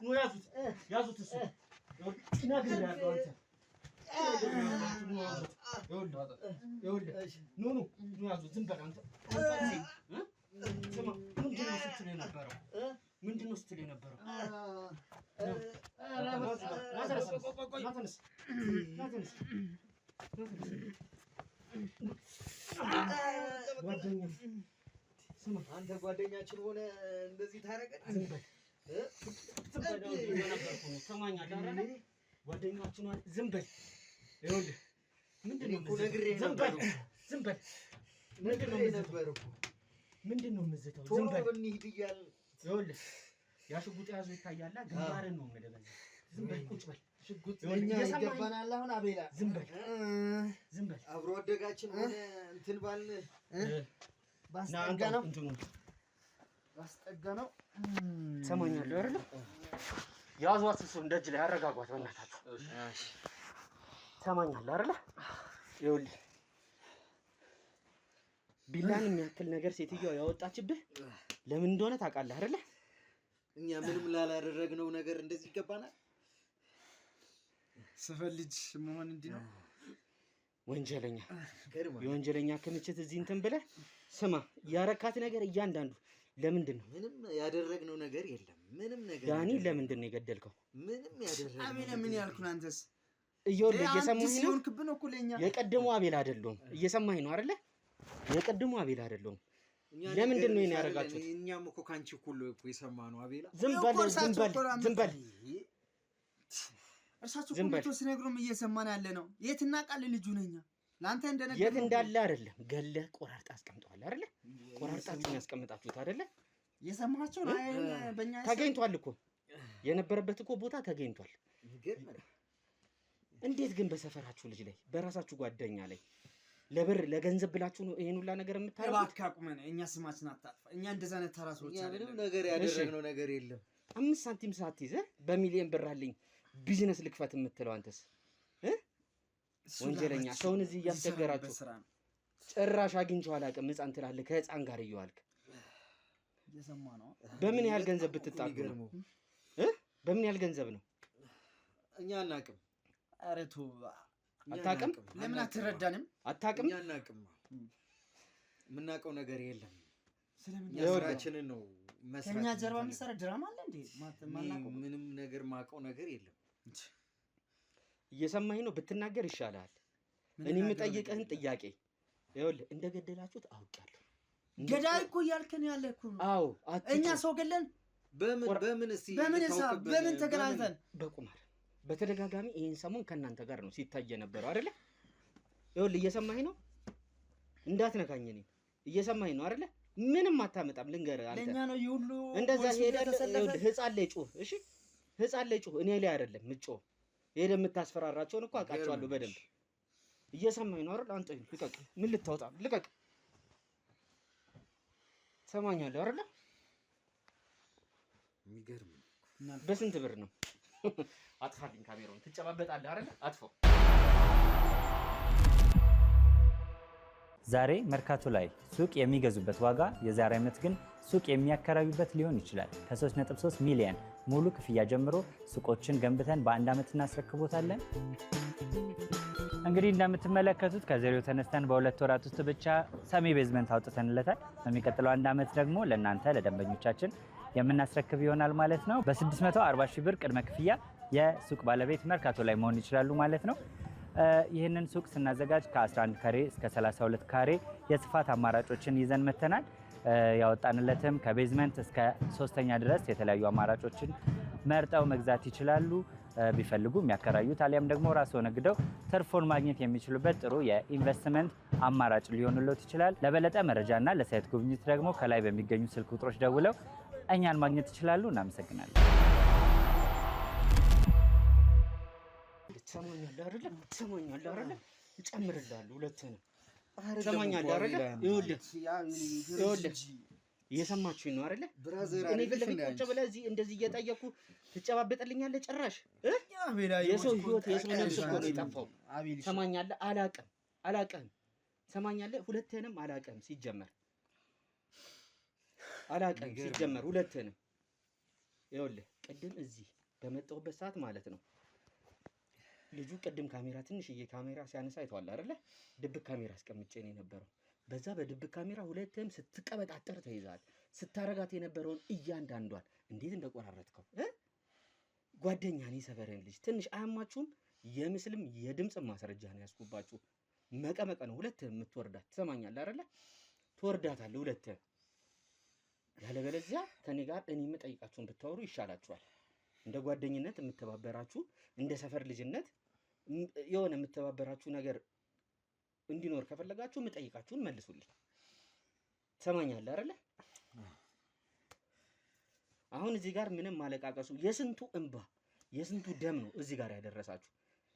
ኑ ያዙት። እሱ ይናገራል። አንተ ኑ ያዙት። ዝም በል አንተ። ስማ ምንድን ነው ስትል የነበረው? አንተ ጓደኛችን ሆነ እንደዚህ ታረቀን? ጓደኛችን ዝም በል። ይኸውልህ ምንድን ነው የምትዘተው? ዝም በል። ይኸውልህ ያ ሽጉጥ ያዙ ይታያል። ግንባርን ነው የምልህ። ዝም በል ቁጭ በል። ሽጉጥ ለኛ ይገባናል። አሁን አቤላ ዝም በል። አብሮ ወደጋችን ሆነ እንትን ባልን ባስጠጋ ነው። ሰማኛለሁ አይደል? ያዟት። እሱ እንደጅ ላይ አረጋጓት በእናታችሁ። ሰማኛለሁ አይደል? ይኸውልህ ቢላን የሚያክል ነገር ሴትዮዋ ያወጣችብህ ለምን እንደሆነ ታውቃለህ አይደል? እኛ ምንም ላላደረግነው ነገር እንደዚህ ይገባናል? ስፈልጅ መሆን እንዲህ ነው። ወንጀለኛ የወንጀለኛ ክምችት እዚህ እንትን ብለህ ስማ። ያረካት ነገር እያንዳንዱ ለምንድን ነው? ምንም ያደረግነው ነገር የለም። ምንም ነገር ዳኒ ለምንድን ነው የገደልከው? ምንም ያደረግነው አቤላ ምን ያልኩህ አንተስ? እየወለደ እየሰማኸኝ ነው? ክብን እኮ ለኛ የቀደሙ አቤል አይደለም። እየሰማኸኝ ነው አይደለ? የቀደሙ አቤል አይደለም። ለምንድን ነው ያደረጋችሁት? እኛም እኮ ካንቺ ሁሉ እኮ የሰማነው አቤላ። ዝም በል። እርሳቸው ኮሚቴ ሲነግሩም እየሰማን ያለ ነው። የት እናውቃለን? ልጁ ነኛ ላንተ እንደነገር የት እንዳለ አይደለም ገለህ ቆራርጣ አስቀምጠዋል አይደለ? ቆራርጣችሁን ያስቀምጣችሁት አይደለ? የሰማቸው ነው። በእኛ ተገኝቷል እኮ የነበረበት እኮ ቦታ ተገኝቷል። እንዴት ግን በሰፈራችሁ ልጅ ላይ በራሳችሁ ጓደኛ ላይ ለብር ለገንዘብ ብላችሁ ነው ይሄን ሁላ ነገር የምታረጉት? እባክህ አቁመን። እኛ ስማችን አታጥፋ። እኛ እንደዛ አይነት ተራ ሰዎች አይደለም። ምንም ነገር ያደረግነው ነገር የለም። 5 ሳንቲም ሳትይዘህ በሚሊዮን ብር አለኝ ቢዝነስ ልክፈት የምትለው አንተስ ወንጀለኛ። ሰውን እዚህ እያስቸገራችሁ ጭራሽ አግኝቼው አላውቅም ሕፃን ትላለህ። ከሕፃን ጋር እየዋልክ እየሰማ ነው። በምን ያህል ገንዘብ ብትጣሉ ነው? በምን ያህል ገንዘብ ነው? እኛ አናውቅም። ኧረ ተው አታውቅም? ለምን አትረዳንም? አታውቅም? እኛ አናውቅም። የምናውቀው ነገር የለም። ስለምን ያስራችንን ነው መስራት። ከኛ ጀርባ የሚሰራ ድራማ አለ እንዴ? ምንም ነገር ማውቀው ነገር የለም። እየሰማኸኝ ነው? ብትናገር ይሻላል። እኔ የምጠይቅህን ጥያቄ ይኸውልህ፣ እንደገደላችሁት አውቃለሁ። ገዳይ እኮ እያልከን ያለ እኮ ነው። አዎ እኛ ሰው ገለን በምን ተገናኝተን? በቁማር በተደጋጋሚ ይሄን ሰሞን ከእናንተ ጋር ነው ሲታይ የነበረው አይደለ? ይኸውልህ እየሰማኸኝ ነው? እንዳትነካኝ። እኔ እየሰማኸኝ ነው አይደለ? ምንም አታመጣም። ልንገርህ አንተ ለኛ ነው ይሁሉ እንደዛ ሄደህ ህፃን ላይ ጩህ። እሺ ህፃን ላይ ጩህ። እኔ ላይ አይደለም ምጮህ። ሄደህ የምታስፈራራቸውን እኮ አውቃቸዋለሁ በደንብ። እየሰማኸኝ ነው አይደል? አንተ ልቀቅ። ምን ልታወጣ? ልቀቅ። ሰማኛለሁ አይደለ? የሚገርም በስንት ብር ነው? አጥፋልኝ ካሜራውን። ትጨባበጣለህ አይደለ? አጥፋው። ዛሬ መርካቶ ላይ ሱቅ የሚገዙበት ዋጋ የዛሬ ዓመት ግን ሱቅ የሚያከራዩበት ሊሆን ይችላል። ከ3.3 ሚሊዮን ሙሉ ክፍያ ጀምሮ ሱቆችን ገንብተን በአንድ ዓመት እናስረክቦታለን። እንግዲህ እንደምትመለከቱት ከዜሮ ተነስተን በ2 ወራት ውስጥ ብቻ ሰሚ ቤዝመንት አውጥተንለታል። በሚቀጥለው አንድ ዓመት ደግሞ ለእናንተ ለደንበኞቻችን የምናስረክብ ይሆናል ማለት ነው። በ640 ሺህ ብር ቅድመ ክፍያ የሱቅ ባለቤት መርካቶ ላይ መሆን ይችላሉ ማለት ነው። ይህንን ሱቅ ስናዘጋጅ ከ11 ካሬ እስከ 32 ካሬ የስፋት አማራጮችን ይዘን መተናል። ያወጣንለትም ከቤዝመንት እስከ 3ኛ ድረስ የተለያዩ አማራጮችን መርጠው መግዛት ይችላሉ። ቢፈልጉ የሚያከራዩት አሊያም ደግሞ ራስዎ ነግደው ትርፎን ማግኘት የሚችሉበት ጥሩ የኢንቨስትመንት አማራጭ ሊሆንልዎት ይችላል። ለበለጠ መረጃና ለሳይት ጉብኝት ደግሞ ከላይ በሚገኙ ስልክ ቁጥሮች ደውለው እኛን ማግኘት ይችላሉ። እናመሰግናለን። ትሰማኛለህ አይደለም? ትሰማኛለህ አይደለም? እጨምርልሃለሁ ሁለትህንም። ትሰማኛለህ አይደለ? ይኸውልህ እየሰማችሁኝ ነው አይደለ? እኔ ፊት ለፊት ቁጭ ብለህ እዚህ እንደዚህ እየጠየኩ ትጨባበጥልኛለህ ጭራሽ። የሰው ህይወት የሰው ነፍስ እኮ ነው የጠፋው። ትሰማኛለህ? አላቅህም። ትሰማኛለህ? ሁለትህንም አላቅህም ሲጀመር ሁለትህንም። ይኸውልህ ቅድም እዚህ በመጣሁበት ሰዓት ማለት ነው ልጁ ቅድም ካሜራ ትንሽዬ ካሜራ ሲያነሳ አይተዋል አይደለ? ድብቅ ካሜራ አስቀምጬ ነው የነበረው። በዛ በድብቅ ካሜራ ሁለትህም ስትቀበጣጠር ተይዛል። ስታረጋት የነበረውን እያንዳንዷን እንዴት እንደቆራረጥከው ጓደኛን የሰፈረን ልጅ ትንሽ አያማችሁም? የምስልም የድምጽም ማስረጃ ነው ያስኩባችሁ። መቀመቀ ነው ሁለትህም የምትወርዳት። ትሰማኛለህ አይደለ? ትወርዳታለህ ሁለትህም። ያለበለዚያ ከኔ ጋር እኔ የምጠይቃችሁን ብታወሩ ይሻላችኋል። እንደ ጓደኝነት የምተባበራችሁ እንደ ሰፈር ልጅነት የሆነ የምተባበራችሁ ነገር እንዲኖር ከፈለጋችሁ የምጠይቃችሁን መልሱልኝ። ትሰማኛለህ አይደለ? አሁን እዚህ ጋር ምንም ማለቃቀሱ የስንቱ እንባ የስንቱ ደም ነው እዚህ ጋር ያደረሳችሁ።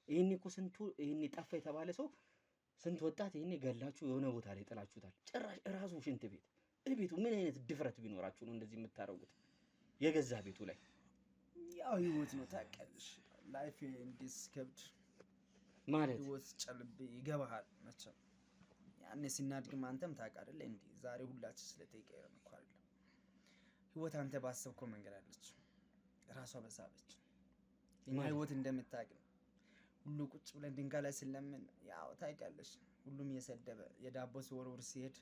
ይሄኔ እኮ ስንቱ ይሄኔ ጠፋ የተባለ ሰው ስንት ወጣት ይሄኔ ገላችሁ የሆነ ቦታ ላይ ጥላችሁታል። ጭራሽ እራሱ ሽንት ቤት ቤቱ ምን አይነት ድፍረት ቢኖራችሁ ነው እንደዚህ የምታረጉት? የገዛ ቤቱ ላይ ያው ህይወት ነው ታውቂያለሽ። ላይፍ እንዲስ ከብድ ማለት ህይወት ጨልብ ይገባሃል መቼም። ያኔ ሲናድግም አንተም ታውቃለህ እንዴ ዛሬ ሁላችን ስለተቀየረ ነው አይደል? ህይወት አንተ ባሰብከው መንገድ አለች ራሷ በሳበች። የኛ ህይወት እንደምታውቅ ሁሉ ቁጭ ብለን ድንጋይ ላይ ስለምን ያው ታውቂያለሽ ሁሉም እየሰደበ የዳቦ ሲወርውር ሲሄድ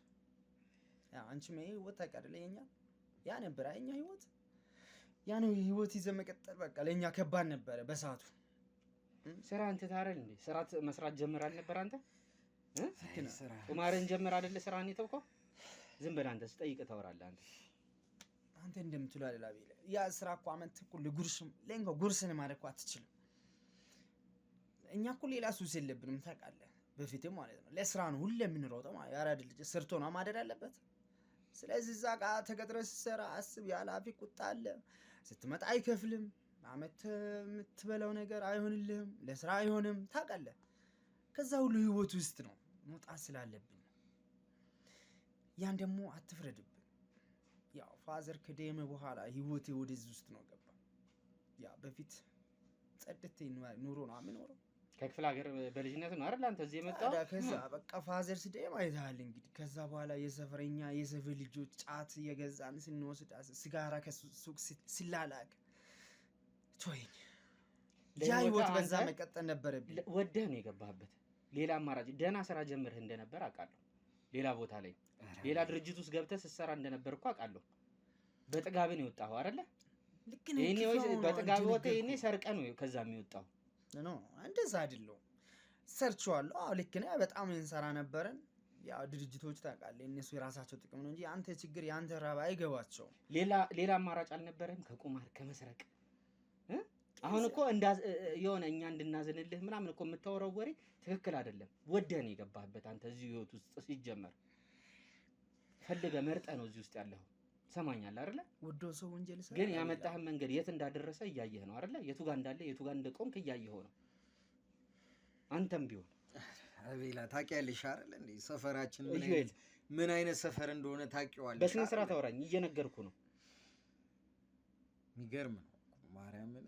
ያው አንቺም ይሄ ህይወት ታውቃለህ የኛ ያ ነበር የኛ ህይወት። ያ ነው ህይወት ይዘህ መቀጠል በቃ ለኛ ከባድ ነበረ በሰዓቱ። ስራ አንተ ታረል እንዴ ስራ መስራት ጀምር አልነበር አንተ? ቁማርን ጀምር አይደለ ስራን የተውከው? ዝም ብለህ አንተ ስጠይቅ ታወራለህ አንተ እንደምትለው አይደል አቤል። ያ ስራ እኮ አመት እኮ ለጉርስም ለእንኳ ጉርስን ማድረግ እኮ አትችልም። እኛ እኮ ሌላ ሱስ የለብንም ታውቃለህ። በፊትም ማለት ነው ለስራ ነው ሁሌ የምንሮጠው። ያራድ ልጅ ሰርቶ ነው ማደር አለበት። ስለዚህ እዛ ጋር ተቀጥረህ ስትሰራ አስብ። የኃላፊ ቁጣ አለ። ስትመጣ አይከፍልም። አመት የምትበላው ነገር አይሆንልህም። ለስራ አይሆንም ታውቃለህ። ከዛ ሁሉ ህይወት ውስጥ ነው መውጣት ስላለብን። ያን ደግሞ አትፍረድብን። ያው ፋዘር ከደመ በኋላ ህይወቴ ወደዚህ ውስጥ ነው ገባ። ያ በፊት ጸድቴ ኑሮ ነው የምኖረው። ከክፍለ ሀገር በልጅነት ነው አይደል አንተ እዚህ የመጣው? ከዛ በቃ ፋዘር ስደም አይተሃል እንግዲህ። ከዛ በኋላ የሰፈረኛ የሰፈር ልጆች ጫት እየገዛን ስንወስድ ሲጋራ ከሱቅ ሲላላክ ቶይኝ ያ ህይወት በዛ መቀጠል ነበረብኝ። ወደህ ነው የገባህበት። ሌላ አማራጭ ደህና ስራ ጀምረህ እንደነበር አውቃለሁ። ሌላ ቦታ ላይ ሌላ ድርጅት ውስጥ ገብተህ ስትሰራ እንደነበር እኮ አውቃለሁ። በጥጋብ ነው የወጣኸው አይደለ? ልክ ነው። ይሄኔ ወይ በጥጋብ ወጥተህ ይሄኔ ሰርቀህ ነው ከዛ የሚወጣው? ኖ እንደዛ አይደለም። ሰርቻለሁ። አዎ ልክ ነህ። በጣም እንሰራ ነበረን። ያው ድርጅቶች ታውቃለህ እነሱ የራሳቸው ጥቅም ነው እንጂ አንተ ችግር ያንተ ራብ አይገባቸውም። ሌላ አማራጭ አልነበረም ከቁማር ከመስረቅ? አሁን እኮ የሆነ እኛ እንድናዝንልህ ምናምን እኮ የምታወራው ወሬ ትክክል አይደለም። ወደህ ነው የገባህበት አንተ እዚህ ህይወት ውስጥ ሲጀመር ፈልገህ መርጠህ ነው እዚህ ውስጥ ያለኸው። ትሰማኛለህ አይደለ? ወዶ ሰው ወንጀል ሰራ ግን ያመጣህን መንገድ የት እንዳደረሰ እያየህ ነው አይደለ? የቱ ጋር እንዳለ የቱ ጋር እንደቆምክ እያየኸው ነው። አንተም ቢሆን አቤላ ታውቂያለሽ አይደል እንዴ ሰፈራችን ምን አይነት ሰፈር እንደሆነ ታውቂዋለሽ። በስነ ስርዓት አውራኝ እየነገርኩ ነው። የሚገርም ነው ማርያምን።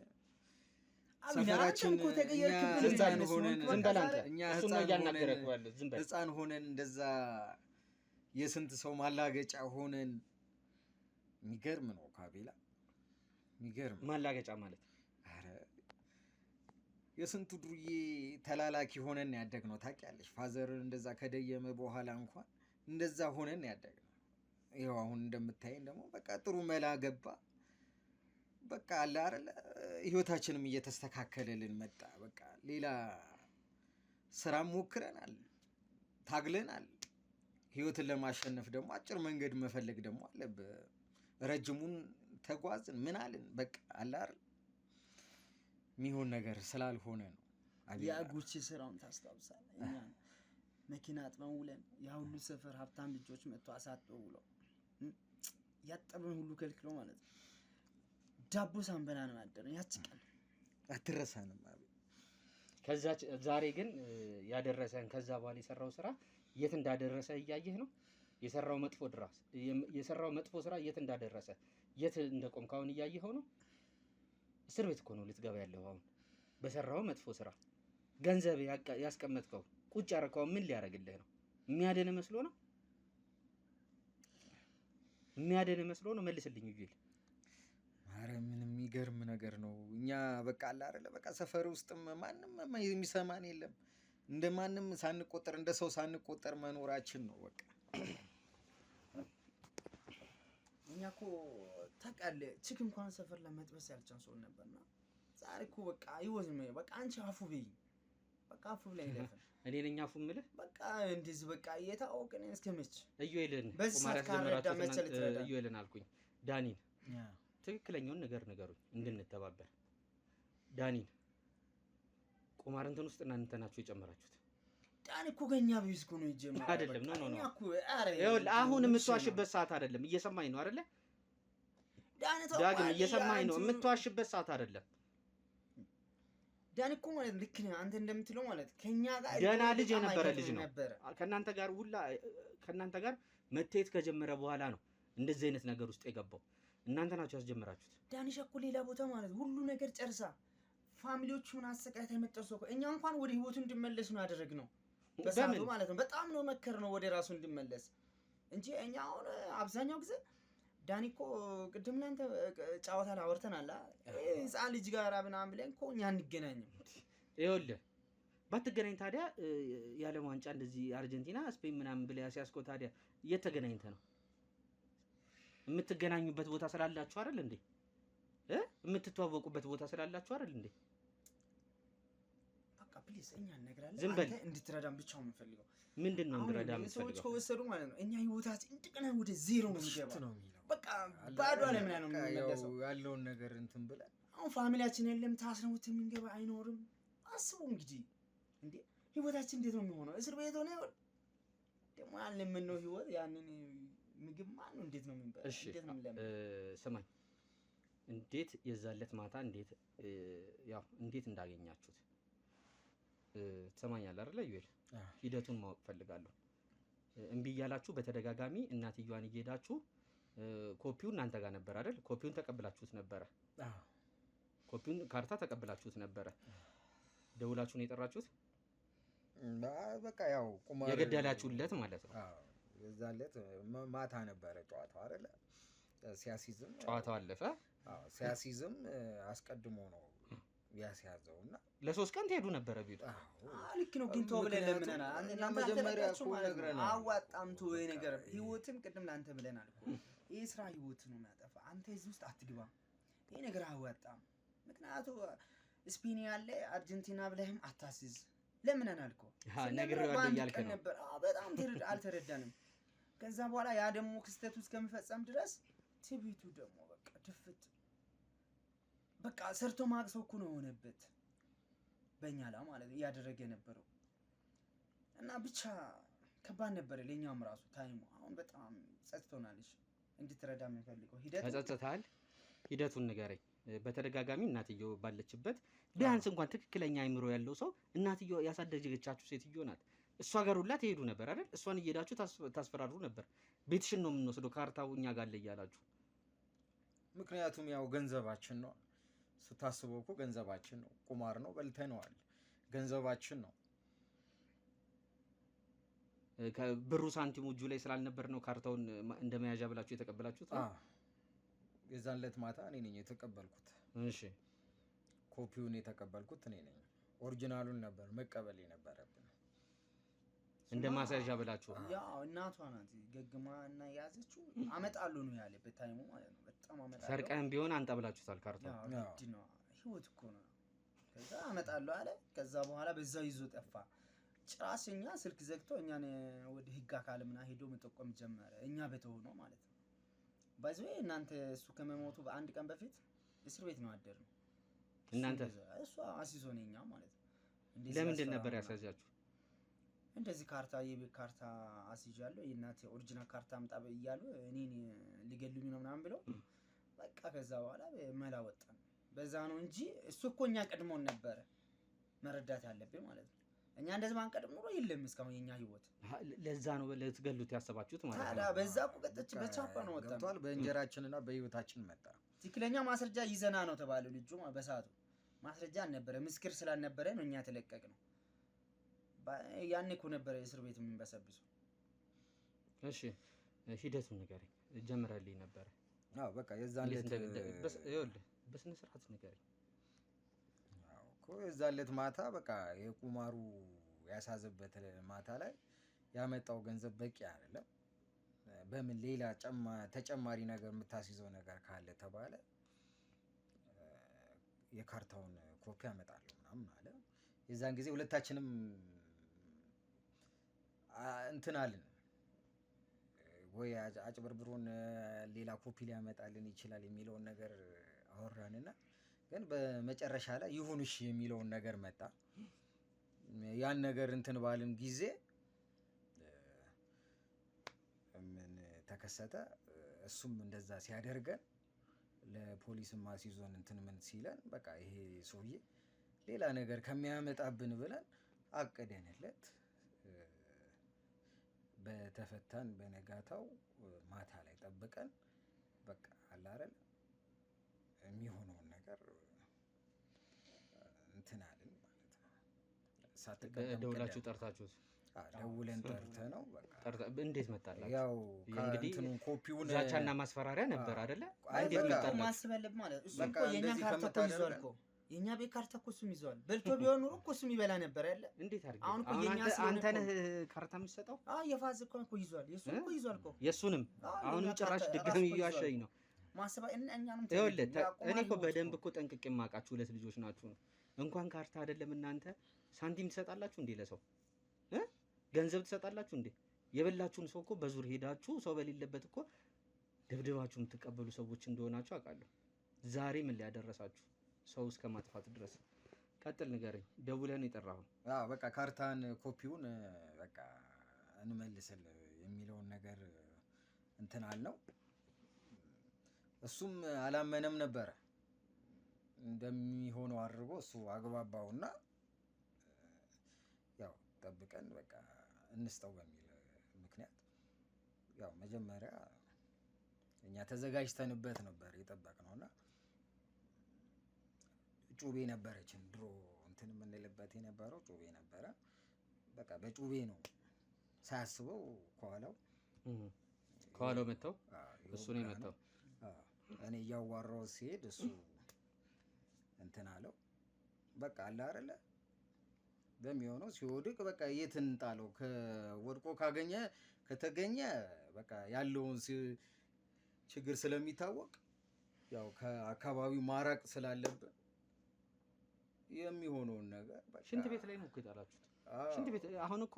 ሰፈራችን እኮ ተቀየርክብን። ዝም በል አንተ። እሱ ነው እያናገረህ ያለው። ዝም በል። ህፃን ሆነን እንደዛ የስንት ሰው ማላገጫ ሆነን የሚገርም ነው ካቤላ። የሚገርም ማላገጫ ማለት አረ የስንቱ ዱርዬ ተላላኪ ሆነን ያደግነው ታውቂያለሽ። ፋዘር እንደዛ ከደየመ በኋላ እንኳን እንደዛ ሆነን ያደግነው። ይኸው አሁን እንደምታየን ደግሞ በቃ ጥሩ መላ ገባ። በቃ አለ አይደል ህይወታችንም እየተስተካከለልን መጣ። በቃ ሌላ ስራ ሞክረናል፣ ታግለናል። ህይወትን ለማሸነፍ ደግሞ አጭር መንገድ መፈለግ ደግሞ አለብህ። ረጅሙን ተጓዝን ምን አልን በቃ አለ አይደል የሚሆን ነገር ስላልሆነ ነው። የአጉቺ ስራውን ታስታውሳለህ? እኛ መኪና አጥበን ውለን ያ ሁሉ ሰፈር ሀብታም ልጆች መጥቶ አሳጥበው ውለው ያጠበን ሁሉ ከልክሎ ማለት ነው። ዳቦ ሳንበላ ነው ያደረን። ያቺ ቀን አትረሳንም። ከዛ ዛሬ ግን ያደረሰን ከዛ በኋላ የሰራው ስራ የት እንዳደረሰ እያየህ ነው። የሰራው መጥፎ ስራ የት እንዳደረሰ የት እንደቆምክ አሁን እያየኸው ነው። እስር ቤት እኮ ነው ልትገባ ያለው አሁን በሰራው መጥፎ ስራ። ገንዘብ ያስቀመጥከው ቁጭ ያረከው ምን ሊያረግልህ ነው? የሚያደን መስሎ ነው? መልስልኝ ይል። አረ ምንም የሚገርም ነገር ነው። እኛ በቃ አለ አይደለ በቃ ሰፈር ውስጥም ማንም የሚሰማን የለም። እንደማንም ሳንቆጠር እንደ ሰው ሳንቆጠር መኖራችን ነው በቃ። እኛ እኮ ታውቃለህ ችክ እንኳን ሰፈር ለመጥበስ ያልቻን ሰው ነበርና ዛሬ እኮ በቃ ይወዝም በቃ አንቺ አፉ በይ በቃ አፉ ላይ ለፈን እኔ ነኝ አፉ የምልህ በቃ እንደዚህ በቃ እየታወቅን እስከመች እዩልን ቁማር ያስጀመራችሁት እዩልን አልኩኝ። ዳኒን ትክክለኛውን ነገር ንገሩኝ እንድንተባበር። ዳኒን ቁማር እንትን ውስጥ እናንተ ናችሁ የጨመራችሁት? ዳኒ እኮ ገኛ ቢስ እኮ ነው ይጀምራል። አይደለም ኖ ይኸውልህ አሁን የምትዋሽበት ሰዓት አይደለም። እየሰማኝ ነው አይደለ? ዳግም እየሰማኝ ነው። የምትዋሽበት ሰዓት አይደለም። ዳኒ እኮ ማለት ልክ ነህ አንተ እንደምትለው ማለት ከኛ ጋር ገና ልጅ የነበረ ልጅ ነው። ከእናንተ ጋር መተየት ከጀመረ በኋላ ነው እንደዚህ አይነት ነገር ውስጥ የገባው። እናንተ ናችሁ ያስጀመራችሁት። ዳኒሻ እኮ ሌላ ቦታ ማለት ሁሉ ነገር ጨርሳ ፋሚሊዎቹን አሰቃይታ የመጣው እኛ እንኳን ወደ ህይወቱ እንዲመለስ ነው ያደረግነው በሳቱ ማለት ነው። በጣም ነው መከር ነው ወደ ራሱ እንዲመለስ እንጂ እኛ አሁን አብዛኛው ጊዜ ዳኒ እኮ ቅድም እናንተ ጫወታ ላይ አወርተናል። ህፃን ልጅ ጋር ምናምን ብለን እኮ እኛ አንገናኝም። ይኸውልህ ባትገናኝ ታዲያ የዓለም ዋንጫ እንደዚህ አርጀንቲና ስፔን ምናምን ብለህ ሲያስቆ ታዲያ የት ተገናኝተህ ነው? የምትገናኙበት ቦታ ስላላችሁ አይደል እንዴ? የምትተዋወቁበት ቦታ ስላላችሁ አይደል እንዴ? በቃ ፕሊዝ እኛ እንነግራለን። አንተ እንድትረዳን ብቻ ነው የምፈልገው። ምንድነው እንድረዳ የምትፈልገው? ሰዎች ከወሰዱ ማለት ነው እኛ ህይወታችን እንደገና ወደ ዜሮ ነው የሚገባው። በቃ ባዶ ዓለም ላይ ነው የምንመለሰው። ያለውን ነገር እንትን ብለን አሁን ፋሚሊያችን የለም ታስረውት የምንገባ አይኖርም። አስቡ እንግዲህ እንዴ ህይወታችን እንዴት ነው የሚሆነው? እስር ቤት ሆነ ደግሞ ያለ ምን ነው ህይወት ያንን ምግብ ማን ነው እንዴት ነው የሚበላው? እንዴት ነው የሚለምነው? ስማኝ እንዴት የዛለት ማታ እንዴት እንዳገኛችሁት ትሰማኛለህ አይደል? ዩኤል ሂደቱን ማወቅ ፈልጋለሁ። እምቢ እያላችሁ በተደጋጋሚ እናትየዋን እየሄዳችሁ ኮፒው እናንተ ጋር ነበር አይደል? ኮፒውን ተቀብላችሁት ነበረ። ኮፒውን ካርታ ተቀብላችሁት ነበረ። ደውላችሁ ነው የጠራችሁት? በቃ ያው ቁማር የገደላችሁለት ማለት ነው። የዛለት ማታ ነበረ ጨዋታው አይደለ? ሲያሲዝም ጨዋታው አለፈ። ሲያሲዝም አስቀድሞ ነው ያስያዘውና ለ3 ቀን ትሄዱ ነበረ ቢሉ ልክ ነው። ግን ተው ብለን ለምነናል። እና መጀመሪያ እኮ ነግረናል። አዋጣም ተው ይሄ ነገር ህይወትም ቅድም ላንተ ብለናል እኮ ይሄ ስራ ህይወት ነው የሚያጠፋ። አንተ እዚህ ውስጥ አትግባ፣ ይሄ ነገር አዋጣም። ምክንያቱም ስፔን ያለ አርጀንቲና ብለህም አታስይዝ ለምነናል እኮ ነግሬዋለሁ እያልክ ነው። በጣም አልተረዳንም። ከዛ በኋላ ያ ደግሞ ክስተቱ እስከሚፈጸም ድረስ ትቢቱ ደግሞ በቃ ድፍት በቃ ሰርቶ ማቅሰው እኮ ነው የሆነበት በእኛ ላይ ማለት ነው እያደረገ የነበረው እና ብቻ ከባድ ነበር ለኛም ራሱ ታይሙ። አሁን በጣም ጸጥቶናልሽ እንድትረዳ የምንፈልገው ተጸጽተሃል? ሂደቱን ንገረኝ። በተደጋጋሚ እናትየው ባለችበት ቢያንስ እንኳን ትክክለኛ አይምሮ ያለው ሰው እናትየው ያሳደገቻችሁ ሴትዮ ናት። እሷ ጋር ሁላ ትሄዱ ነበር አይደል? እሷን እየሄዳችሁ ታስፈራሩ ነበር። ቤትሽን ነው የምንወስደው ካርታው እኛ ጋር አለ እያላችሁ። ምክንያቱም ያው ገንዘባችን ነው ስታስበው እኮ ገንዘባችን ነው። ቁማር ነው በልተነዋል። ገንዘባችን ነው። ብሩ ሳንቲሙ እጁ ላይ ስላልነበር ነው ካርታውን እንደመያዣ ብላችሁ የተቀበላችሁት? የዛን ዕለት ማታ እኔ ነኝ የተቀበልኩት። እሺ ኮፒውን የተቀበልኩት እኔ ነኝ። ኦሪጂናሉን ነበር መቀበል የነበረብን። እንደ ማሳያዣ ብላችሁ? ያው እናቷ ናት ገግማ እና ያዘችው። አመጣሉ ነው ያለበት ታይሙ ማለት ነው። በጣም አመጣሉ አመጣለሁ። ሰርቀህም ቢሆን አንተ ብላችሁታል ካርታ። ግድ ነው ህይወት እኮ ነው። ከዛ አመጣለሁ አለ። ከዛ በኋላ በዛው ይዞ ጠፋ። ጭራሽ እኛ ስልክ ዘግቶ እኛን ወደ ህግ አካል ምናምን ሄዶ መጠቆም ጀመረ። እኛ በተሆነው ማለት ነው። ባይዘው እናንተ እሱ ከመሞቱ በአንድ ቀን በፊት እስር ቤት ነው አደርነው። እናንተ እሱ አሲዞ ነው እኛ ማለት ነው። ለምንድን ነበር ያሳዛችሁ? እንደዚህ ካርታ የቤት ካርታ አስይዣለሁ የእናቴ ኦሪጂናል ካርታ አምጣ እያሉ እኔን ሊገሉኝ ነው ምናምን ብለው በቃ ከዛ በኋላ መላ ወጣን። በዛ ነው እንጂ እሱ እኮ እኛ ቀድሞን ነበረ መረዳት ያለብን ማለት ነው። እኛ እንደዚህ ማንቀድም ኑሮ የለም እስካሁን የኛ ህይወት። ለዛ ነው ልትገሉት ያሰባችሁት ማለት ነው። ታዲያ በዛ እኮ ቀጥች በቻፓ ነው ወጣን። በእንጀራችንና በህይወታችን መጣ። ትክክለኛ ማስረጃ ይዘና ነው ተባለ። ልጁ በሰዓቱ ማስረጃ አልነበረ፣ ምስክር ስላልነበረ ነው እኛ ተለቀቅነው። ያኔ እኮ ነበረ እስር ቤት የምንበሰብሰው። እሺ ሂደቱን ንገረኝ። ጀምረልኝ ነበረ። አዎ በቃ የዛን ዕለት ይኸውልህ በስነ ስርዓት ንገረኝ። አዎ እኮ የዛን ዕለት ማታ በቃ የቁማሩ ያሳዘበት ማታ ላይ ያመጣው ገንዘብ በቂ አይደለም። በምን ሌላ ተጨማሪ ነገር የምታስይዘው ነገር ካለ ተባለ። የካርታውን ኮፒ አመጣለሁ ምናምን አለ። የዛን ጊዜ ሁለታችንም እንትን አልን ወይ አጭበርብሮን ሌላ ኮፒ ሊያመጣልን ይችላል የሚለውን ነገር አወራንና ግን በመጨረሻ ላይ ይሁን እሺ የሚለውን ነገር መጣ። ያን ነገር እንትን ባልን ጊዜ ምን ተከሰተ? እሱም እንደዛ ሲያደርገን ለፖሊስም አስይዞን እንትን ምን ሲለን በቃ ይሄ ሰውዬ ሌላ ነገር ከሚያመጣብን ብለን አቀደንለት። በተፈታን በነጋታው ማታ ላይ ጠብቀን በቃ አለ አይደል የሚሆነውን ነገር እንትን አልን ማለት ነው። ሳትቀደም ደውላችሁ ጠርታችሁት? ደውለን ጠርተነው በቃ እንዴት መጣላችሁ? ያው እንግዲህ እንትኑን ኮፒውን ዛቻና ማስፈራሪያ ነበር አይደለ? እንዴት መጣላችሁ? ማስበለብ ማለት እሱ እኮ የኛ ካርታ እኮ ይዟል እኮ የኛ ቤት ካርታ እኮ እሱም ይዟል። በልቶ ቢሆን ኑሮ እኮ እሱም ይበላ ነበር ያለ። እንዴት አድርገህ አሁን እኮ የኛ አንተ ነህ ካርታ የምትሰጠው? የፋዝ እኮ ይዟል። የእሱን እኮ ይዟል እኮ የእሱንም አሁንም ጭራሽ ድጋሚ እያሸኝ ነው። ማስባ እኛንም ይኸውልህ እኔ እኮ በደንብ እኮ ጠንቅቄ የማውቃችሁ ሁለት ልጆች ናችሁ ነው። እንኳን ካርታ አይደለም እናንተ ሳንቲም ትሰጣላችሁ እንዴ? ለሰው ገንዘብ ትሰጣላችሁ እንዴ? የበላችሁን ሰው እኮ በዙር ሄዳችሁ ሰው በሌለበት እኮ ደብድባችሁ የምትቀበሉ ሰዎች እንደሆናችሁ አውቃለሁ። ዛሬ ምን ሊያደረሳችሁ ሰው እስከ ማጥፋት ድረስ። ቀጥል ንገረኝ። ደውለን የጠራሁን? አዎ በቃ ካርታን ኮፒውን በቃ እንመልስል የሚለውን ነገር እንትን አልነው። እሱም አላመነም ነበረ። እንደሚሆነው አድርጎ እሱ አግባባውና ያው ጠብቀን በቃ እንስጠው በሚል ምክንያት ያው መጀመሪያ እኛ ተዘጋጅተንበት ነበር የጠበቅነውና ጩቤ ነበረችን ድሮ እንትን የምንልበት የነበረው ጩቤ ነበረ። በቃ በጩቤ ነው ሳያስበው ከኋላው መተው እሱ ነው የመታው። እኔ እያዋራው ሲሄድ እሱ እንትን አለው። በቃ አለ አይደለ በሚሆነው ሲወድቅ በቃ የትን ጣለው። ከወድቆ ከተገኘ በቃ ያለውን ችግር ስለሚታወቅ ያው ከአካባቢው ማራቅ ስላለበት የሚሆነውን ነገር ሽንት ቤት ላይ ነው እኮ የጣላችሁት። ሽንት ቤት አሁን እኮ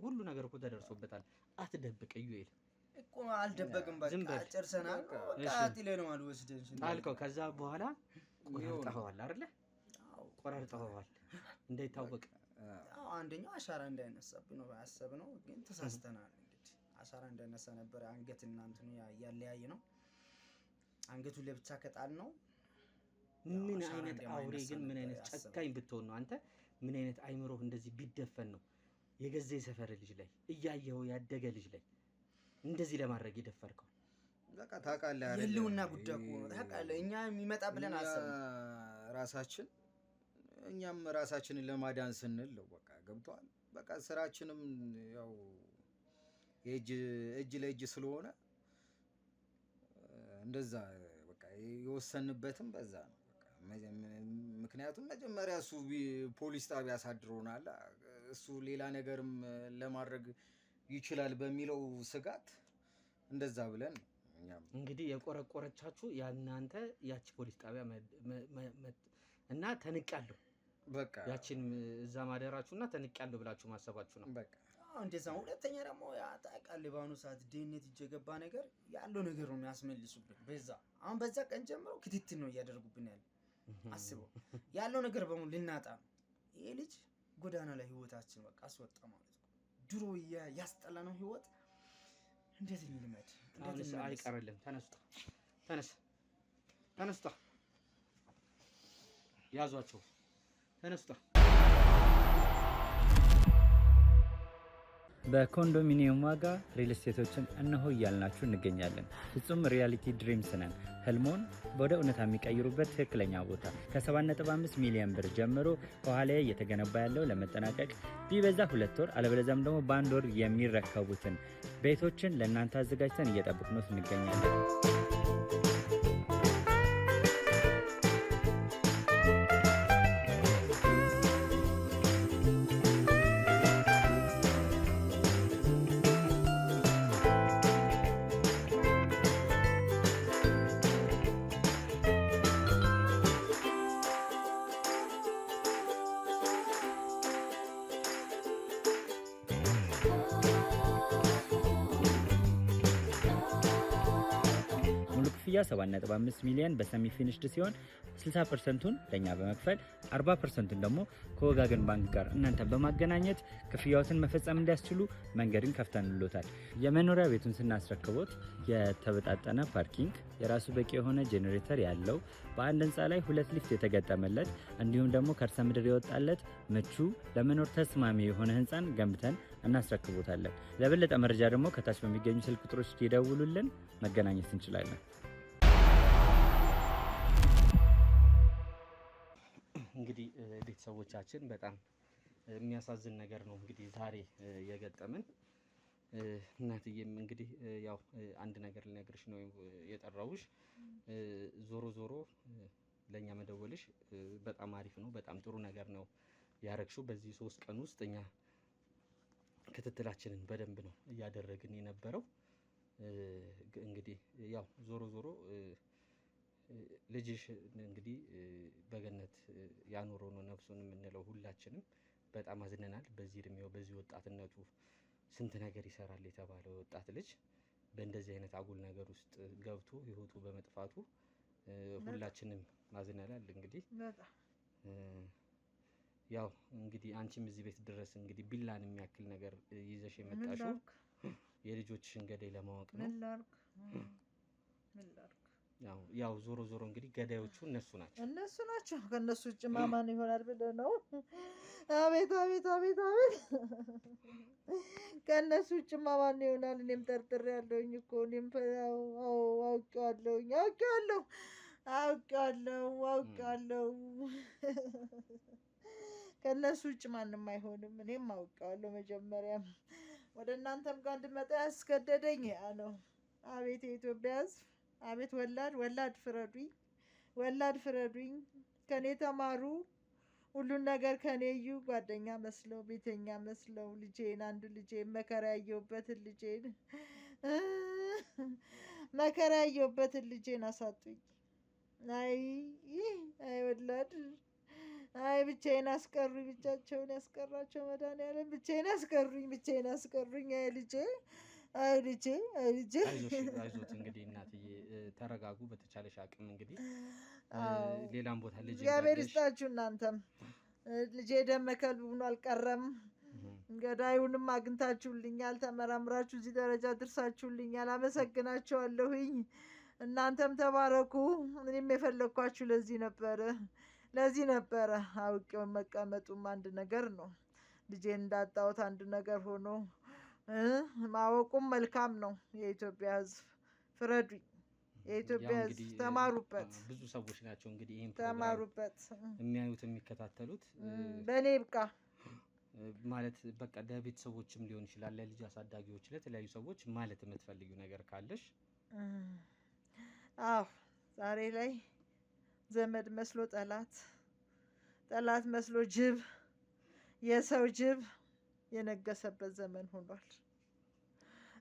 ሁሉ ነገር እኮ ተደርሶበታል። አትደብቅ ዩኤል እኮ አልደበቅም። በቃ ጨርሰናል። በቃ አጥሌ ነው አልወስደን ሽንት አልከው። ከዛ በኋላ ቆራርጠኸዋል አይደለ? ቆራርጠኸዋል እንዳይታወቅ። አንደኛው አሻራ እንዳይነሳብን ነው ያሰብነው፣ ግን ተሳስተናል። እንግዲህ አሻራ እንዳይነሳ ነበር አንገትና እንትኑ ያለያየ ነው። አንገቱ ለብቻ ከጣል ነው። ምን አይነት አውሬ ግን ምን አይነት ጨካኝ ብትሆን ነው አንተ? ምን አይነት አይምሮህ እንደዚህ ቢደፈን ነው የገዛ የሰፈር ልጅ ላይ እያየኸው ያደገ ልጅ ላይ እንደዚህ ለማድረግ የደፈርከው? በቃ ታውቃለህ አይደል? የህልውና ጉዳይ እኮ ታውቃለህ። እኛ የሚመጣ ብለን አሰብን። እኛም ራሳችንን ለማዳን ስንል በቃ ገብቷል። በቃ ስራችንም ያው እጅ ለእጅ ስለሆነ እንደዛ በቃ የወሰንበትም በዛ ነው። ምክንያቱም መጀመሪያ እሱ ፖሊስ ጣቢያ አሳድሮናል። እሱ ሌላ ነገርም ለማድረግ ይችላል በሚለው ስጋት እንደዛ ብለን እንግዲህ የቆረቆረቻችሁ ያናንተ ያቺ ፖሊስ ጣቢያ እና ተንቃለሁ በቃ ያቺን እዛ ማደራችሁና ተንቃለሁ ብላችሁ ማሰባችሁ ነው። በቃ እንደዛ። ሁለተኛ ደግሞ ታውቃለህ በአሁኑ ሰዓት ድህነት እየገባ ነገር ያለው ነገር ነው የሚያስመልሱብን። አሁን በዛ ቀን ጀምሮ ክትትል ነው እያደረጉብን ያለ። አስበው ያለው ነገር በሙሉ ልናጣ ነው። ይሄ ልጅ ጎዳና ላይ ህይወታችን በቃ አስወጣ ማለት ነው። ድሮ ያስጠላ ነው ህይወት እንዴት እንልመድ? አሁንስ አይቀርልም። ተነስታ ያዟቸው። ተነስታ በኮንዶሚኒየም ዋጋ ሪል ስቴቶችን እነሆ እያልናችሁ እንገኛለን። ፍጹም ሪያሊቲ ድሪምስ ነን። ህልሞን ወደ እውነታ የሚቀይሩበት ትክክለኛ ቦታ ከ7.5 ሚሊዮን ብር ጀምሮ ከኋላ እየተገነባ ያለው ለመጠናቀቅ ቢበዛ 2 ወር አለበለዚያም ደግሞ በ1 ወር የሚረከቡትን ቤቶችን ለእናንተ አዘጋጅተን እየጠበቅነው እንገኛለን። ክፍያ 7.5 ሚሊዮን በሰሚ ፊኒሽድ ሲሆን 60%ቱን ለኛ በመክፈል 40%ቱን ደግሞ ከወጋገን ባንክ ጋር እናንተ በማገናኘት ክፍያዎትን መፈጸም እንዲያስችሉ መንገድን ከፍተንሎታል። የመኖሪያ ቤቱን ስናስረክቦት የተበጣጠነ ፓርኪንግ፣ የራሱ በቂ የሆነ ጄኔሬተር ያለው በአንድ ህንፃ ላይ 2 ሊፍት የተገጠመለት እንዲሁም ደግሞ ከርሰ ምድር የወጣለት ምቹ ለመኖር ተስማሚ የሆነ ህንፃን ገንብተን እናስረክቦታለን። ለበለጠ መረጃ ደግሞ ከታች በሚገኙ ስልክ ቁጥሮች ይደውሉልን፣ መገናኘት እንችላለን። እንግዲህ ቤተሰቦቻችን በጣም የሚያሳዝን ነገር ነው እንግዲህ ዛሬ የገጠመን። እናትዬም እንግዲህ ያው አንድ ነገር ልነግርሽ ነው የጠራውሽ። ዞሮ ለኛ መደወልሽ በጣም አሪፍ ነው፣ በጣም ጥሩ ነገር ነው ያረግሽው። በዚህ 3 ቀን ውስጥ እኛ ክትትላችንን በደንብ ነው እያደረግን የነበረው። እንግዲህ ያው ዞሮ ልጅሽ እንግዲህ በገነት ያኖረው ነው ነፍሱን የምንለው ሁላችንም በጣም አዝነናል። በዚህ እድሜው በዚህ ወጣትነቱ ስንት ነገር ይሰራል የተባለው ወጣት ልጅ በእንደዚህ አይነት አጉል ነገር ውስጥ ገብቶ ህይወቱ በመጥፋቱ ሁላችንም አዝነናል። እንግዲህ ያው እንግዲህ አንቺም እዚህ ቤት ድረስ እንግዲህ ቢላን የሚያክል ነገር ይዘሽ የመጣሽው የልጆችሽን ገዳይ ለማወቅ ነው። ያው ዞሮ እንግዲህ ገዳዮቹ እነሱ ናቸው። ከነሱ ውጭ ማን ይሆናል ብለህ ነው? አቤት ከነሱ ውጭ ማን ይሆናል? እኔም ጠርጥሬያለሁኝ እኮ እኔም አውቄዋለሁ። ከነሱ ውጭ ማንም አይሆንም። እኔም አውቄዋለሁ። መጀመሪያም ወደ እናንተም ጋር እንድመጣ ያስገደደኝ ያ ነው። አቤት የኢትዮጵያ ሕዝብ፣ አቤት ወላድ ፍረዱኝ። ከኔ ተማሩ፣ ሁሉን ነገር ከኔ እዩ። ጓደኛ መስለው ቤተኛ መስለው አንዱ ልጄን መከራ ያየሁበትን ልጄን አሳጡኝ። አይ ወላድ፣ አይ ብቻዬን አስቀሩኝ። ብቻቸውን ያስቀራቸው መድኃኒዓለም ብቻዬን አስቀሩኝ። አይ ልጄ አይዞት እንግዲህ እናትዬ ተረጋጉ። በተቻለሽ አቅም እንግዲህ ሌላም ቦታ ልጅ እግዚአብሔር ይስጣችሁ። እናንተም ልጄ ደም ከልብ ሆኖ አልቀረም። ገዳዩንም አግኝታችሁልኛል። ተመራምራችሁ እዚህ ደረጃ ድርሳችሁልኛል። አመሰግናችኋለሁኝ። እናንተም ተባረኩ። እኔም የፈለኳችሁ ለዚህ ነበረ። አውቄው መቀመጡም አንድ ነገር ነው። ልጄን እንዳጣሁት አንድ ነገር ሆኖ ማወቁም መልካም ነው። የኢትዮጵያ ሕዝብ ፍረዱኝ። የኢትዮጵያ ሕዝብ ተማሩበት። ብዙ ሰዎች ናቸው እንግዲህ ይሄን ተማሩበት የሚያዩት የሚከታተሉት። በእኔ ይብቃ ማለት በቃ ለቤተሰቦችም ሊሆን ይችላል፣ ለልጅ አሳዳጊዎች፣ ለተለያዩ ሰዎች ማለት የምትፈልጊው ነገር ካለሽ? ዛሬ ላይ ዘመድ መስሎ ጠላት መስሎ ጅብ፣ የሰው ጅብ የነገሰበት ዘመን ሆኗል።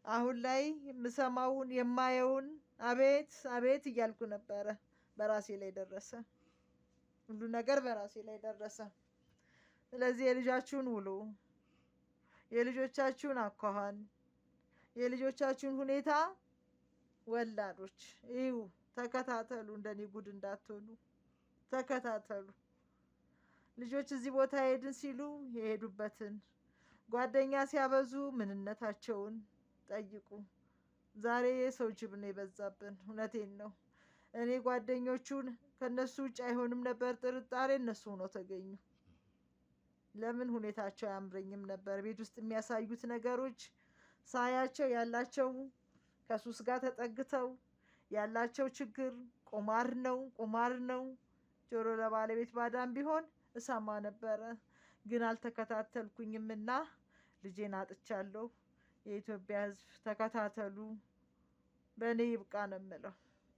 አሁን ላይ የምሰማውን የማየውን አቤት አቤት እያልኩ ነበረ። በራሴ ላይ ደረሰ፣ ሁሉ ነገር በራሴ ላይ ደረሰ። ስለዚህ የልጃችሁን ውሎ፣ የልጆቻችሁን አኳኋን፣ የልጆቻችሁን ሁኔታ ወላዶች እዩ፣ ተከታተሉ። እንደኔ ጉድ እንዳትሆኑ ተከታተሉ። ልጆች እዚህ ቦታ ሄድን ሲሉ የሄዱበትን፣ ጓደኛ ሲያበዙ ምንነታቸውን ጠይቁ። ዛሬ የሰው ጅብ ነው የበዛብን። እውነቴን ነው። እኔ ጓደኞቹን ከነሱ ውጭ አይሆንም ነበር ጥርጣሬ፣ እነሱ ሆነው ተገኙ። ለምን ሁኔታቸው አያምረኝም ነበር። ቤት ውስጥ የሚያሳዩት ነገሮች ሳያቸው ያላቸው ከሱስ ጋር ተጠግተው ያላቸው ችግር ቁማር ነው። ጆሮ ለባለቤት ባዳም ቢሆን እሰማ ነበረ፣ ግን አልተከታተልኩኝም እና ልጄን አጥቻለሁ። የኢትዮጵያ ሕዝብ ተከታተሉ። በእኔ ይብቃ ነው የምለው።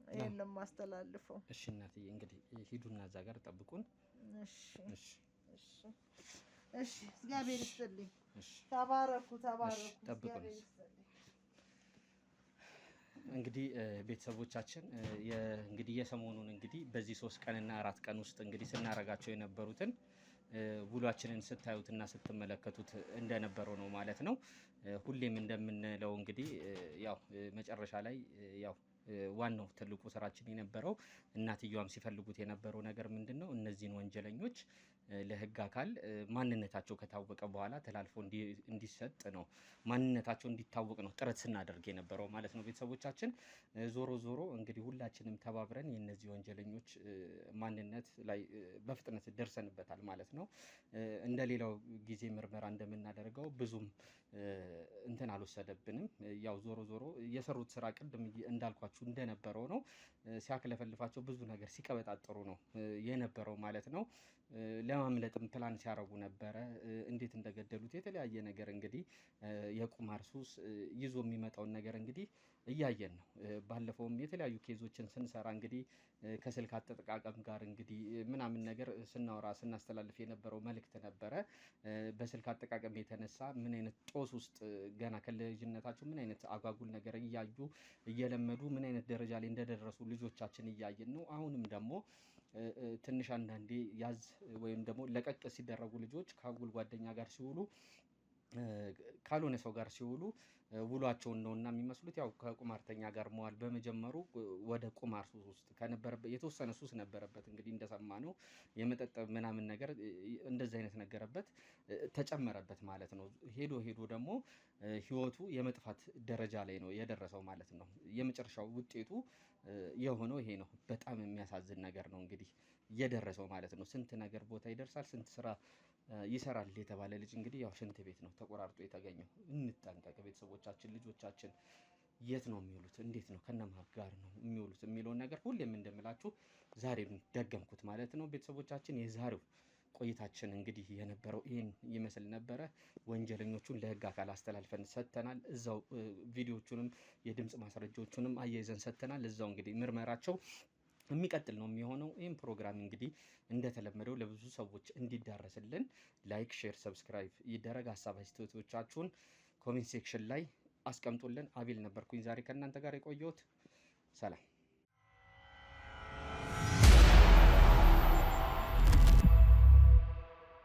ይሄን ነው የማስተላልፈው። እሺ እናትዬ እንግዲህ ሂዱና እዛ ጋር ጠብቁን። እሺ እግዚአብሔር ይስጥልኝ። ተባረኩ። ጠብቁን። እንግዲህ ቤተሰቦቻችን እንግዲህ የሰሞኑን እንግዲህ በዚህ 3 ቀንና 4 ቀን ውስጥ እንግዲህ ስናረጋቸው የነበሩትን ውሏችንን ስታዩትና ስትመለከቱት እንደነበረው ነው ማለት ነው። ሁሌም እንደምንለው እንግዲህ ያው መጨረሻ ላይ ያው ዋናው ትልቁ ስራችን የነበረው እናትየዋም ሲፈልጉት የነበረው ነገር ምንድነው እነዚህን ወንጀለኞች ለህግ አካል ማንነታቸው ከታወቀ በኋላ ተላልፎ እንዲሰጥ ነው፣ ማንነታቸው እንዲታወቅ ነው ጥረት ስናደርግ የነበረው ማለት ነው። ቤተሰቦቻችን ዞሮ እንግዲህ ሁላችንም ተባብረን የነዚህ ወንጀለኞች ማንነት ላይ በፍጥነት ደርሰንበታል ማለት ነው። እንደሌላው ጊዜ ምርመራ እንደምናደርገው ብዙም እንትን አልወሰደብንም። ያው ዞሮ የሰሩት ስራ ቅድም እንዳልኳችሁ እንደነበረው ነው። ሲያክለፈልፋቸው ብዙ ነገር ሲቀበጣጥሩ ነው የነበረው ማለት ነው። ለማምለጥም ፕላን ሲያረጉ ነበረ። እንዴት እንደገደሉት የተለያየ ነገር እንግዲህ የቁማር ሱስ ይዞ የሚመጣውን ነገር እንግዲህ እያየን ነው። ባለፈውም የተለያዩ ኬዞችን ስንሰራ እንግዲህ ከስልክ አጠቃቀም ጋር እንግዲህ ምናምን ነገር ስናስተላልፍ የነበረው መልእክት ነበረ። በስልክ አጠቃቀም የተነሳ ምን አይነት ጦስ ውስጥ ገና ከልጅነታቸው ምን አይነት አጓጉል ነገር እያዩ እየለመዱ ምን አይነት ደረጃ ላይ እንደደረሱ ልጆቻችን እያየን ነው። አሁንም ደግሞ ትንሽ አንዳንዴ ያዝ ወይም ደግሞ ለቀቅ ሲደረጉ ልጆች ከአጉል ጓደኛ ጋር ሲውሉ ካልሆነ ሰው ጋር ሲውሉ ውሏቸውን ነውና የሚመስሉት። ያው ከቁማርተኛ ጋር መዋል በመጀመሩ ወደ ቁማር ሱስ ውስጥ ከነበረበት የተወሰነ ሱስ ነበረበት እንግዲህ እንደሰማነው የመጠጥ ምናምን ነገር እንደዚህ አይነት ነገረበት ተጨመረበት ማለት ነው። ሄዶ ደግሞ ህይወቱ የመጥፋት ደረጃ ላይ ነው የደረሰው ማለት ነው። የመጨረሻው ውጤቱ የሆነው ይሄ ነው። በጣም የሚያሳዝን ነገር ነው እንግዲህ የደረሰው ማለት ነው። ስንት ነገር ቦታ ይደርሳል፣ ስንት ስራ ይሰራል የተባለ ልጅ እንግዲህ ያው ሽንት ቤት ነው ተቆራርጦ የተገኘው። እንጠንቀቅ ቤተሰቦቻችን። ልጆቻችን የት ነው የሚውሉት፣ እንዴት ነው ከነማን ጋር ነው የሚውሉት የሚለውን ነገር ሁሌም እንደምላችሁ ዛሬም ደገምኩት ማለት ነው። ቤተሰቦቻችን የዛሬው ቆይታችን እንግዲህ የነበረው ይህን ይመስል ነበረ። ወንጀለኞቹን ለህግ አካል አስተላልፈን ሰጥተናል። እዛው ቪዲዮቹንም የድምፅ ማስረጃዎቹንም አያይዘን ሰጥተናል። እዛው እንግዲህ ምርመራቸው የሚቀጥል ነው የሚሆነው። ይህም ፕሮግራም እንግዲህ እንደተለመደው ለብዙ ሰዎች እንዲዳረስልን ላይክ፣ ሼር፣ ሰብስክራይብ ይደረግ። ሀሳብ አስተያየቶቻችሁን ኮሜንት ሴክሽን ላይ አስቀምጡልን። አቤል ነበርኩኝ ዛሬ ከእናንተ ጋር የቆየሁት። ሰላም።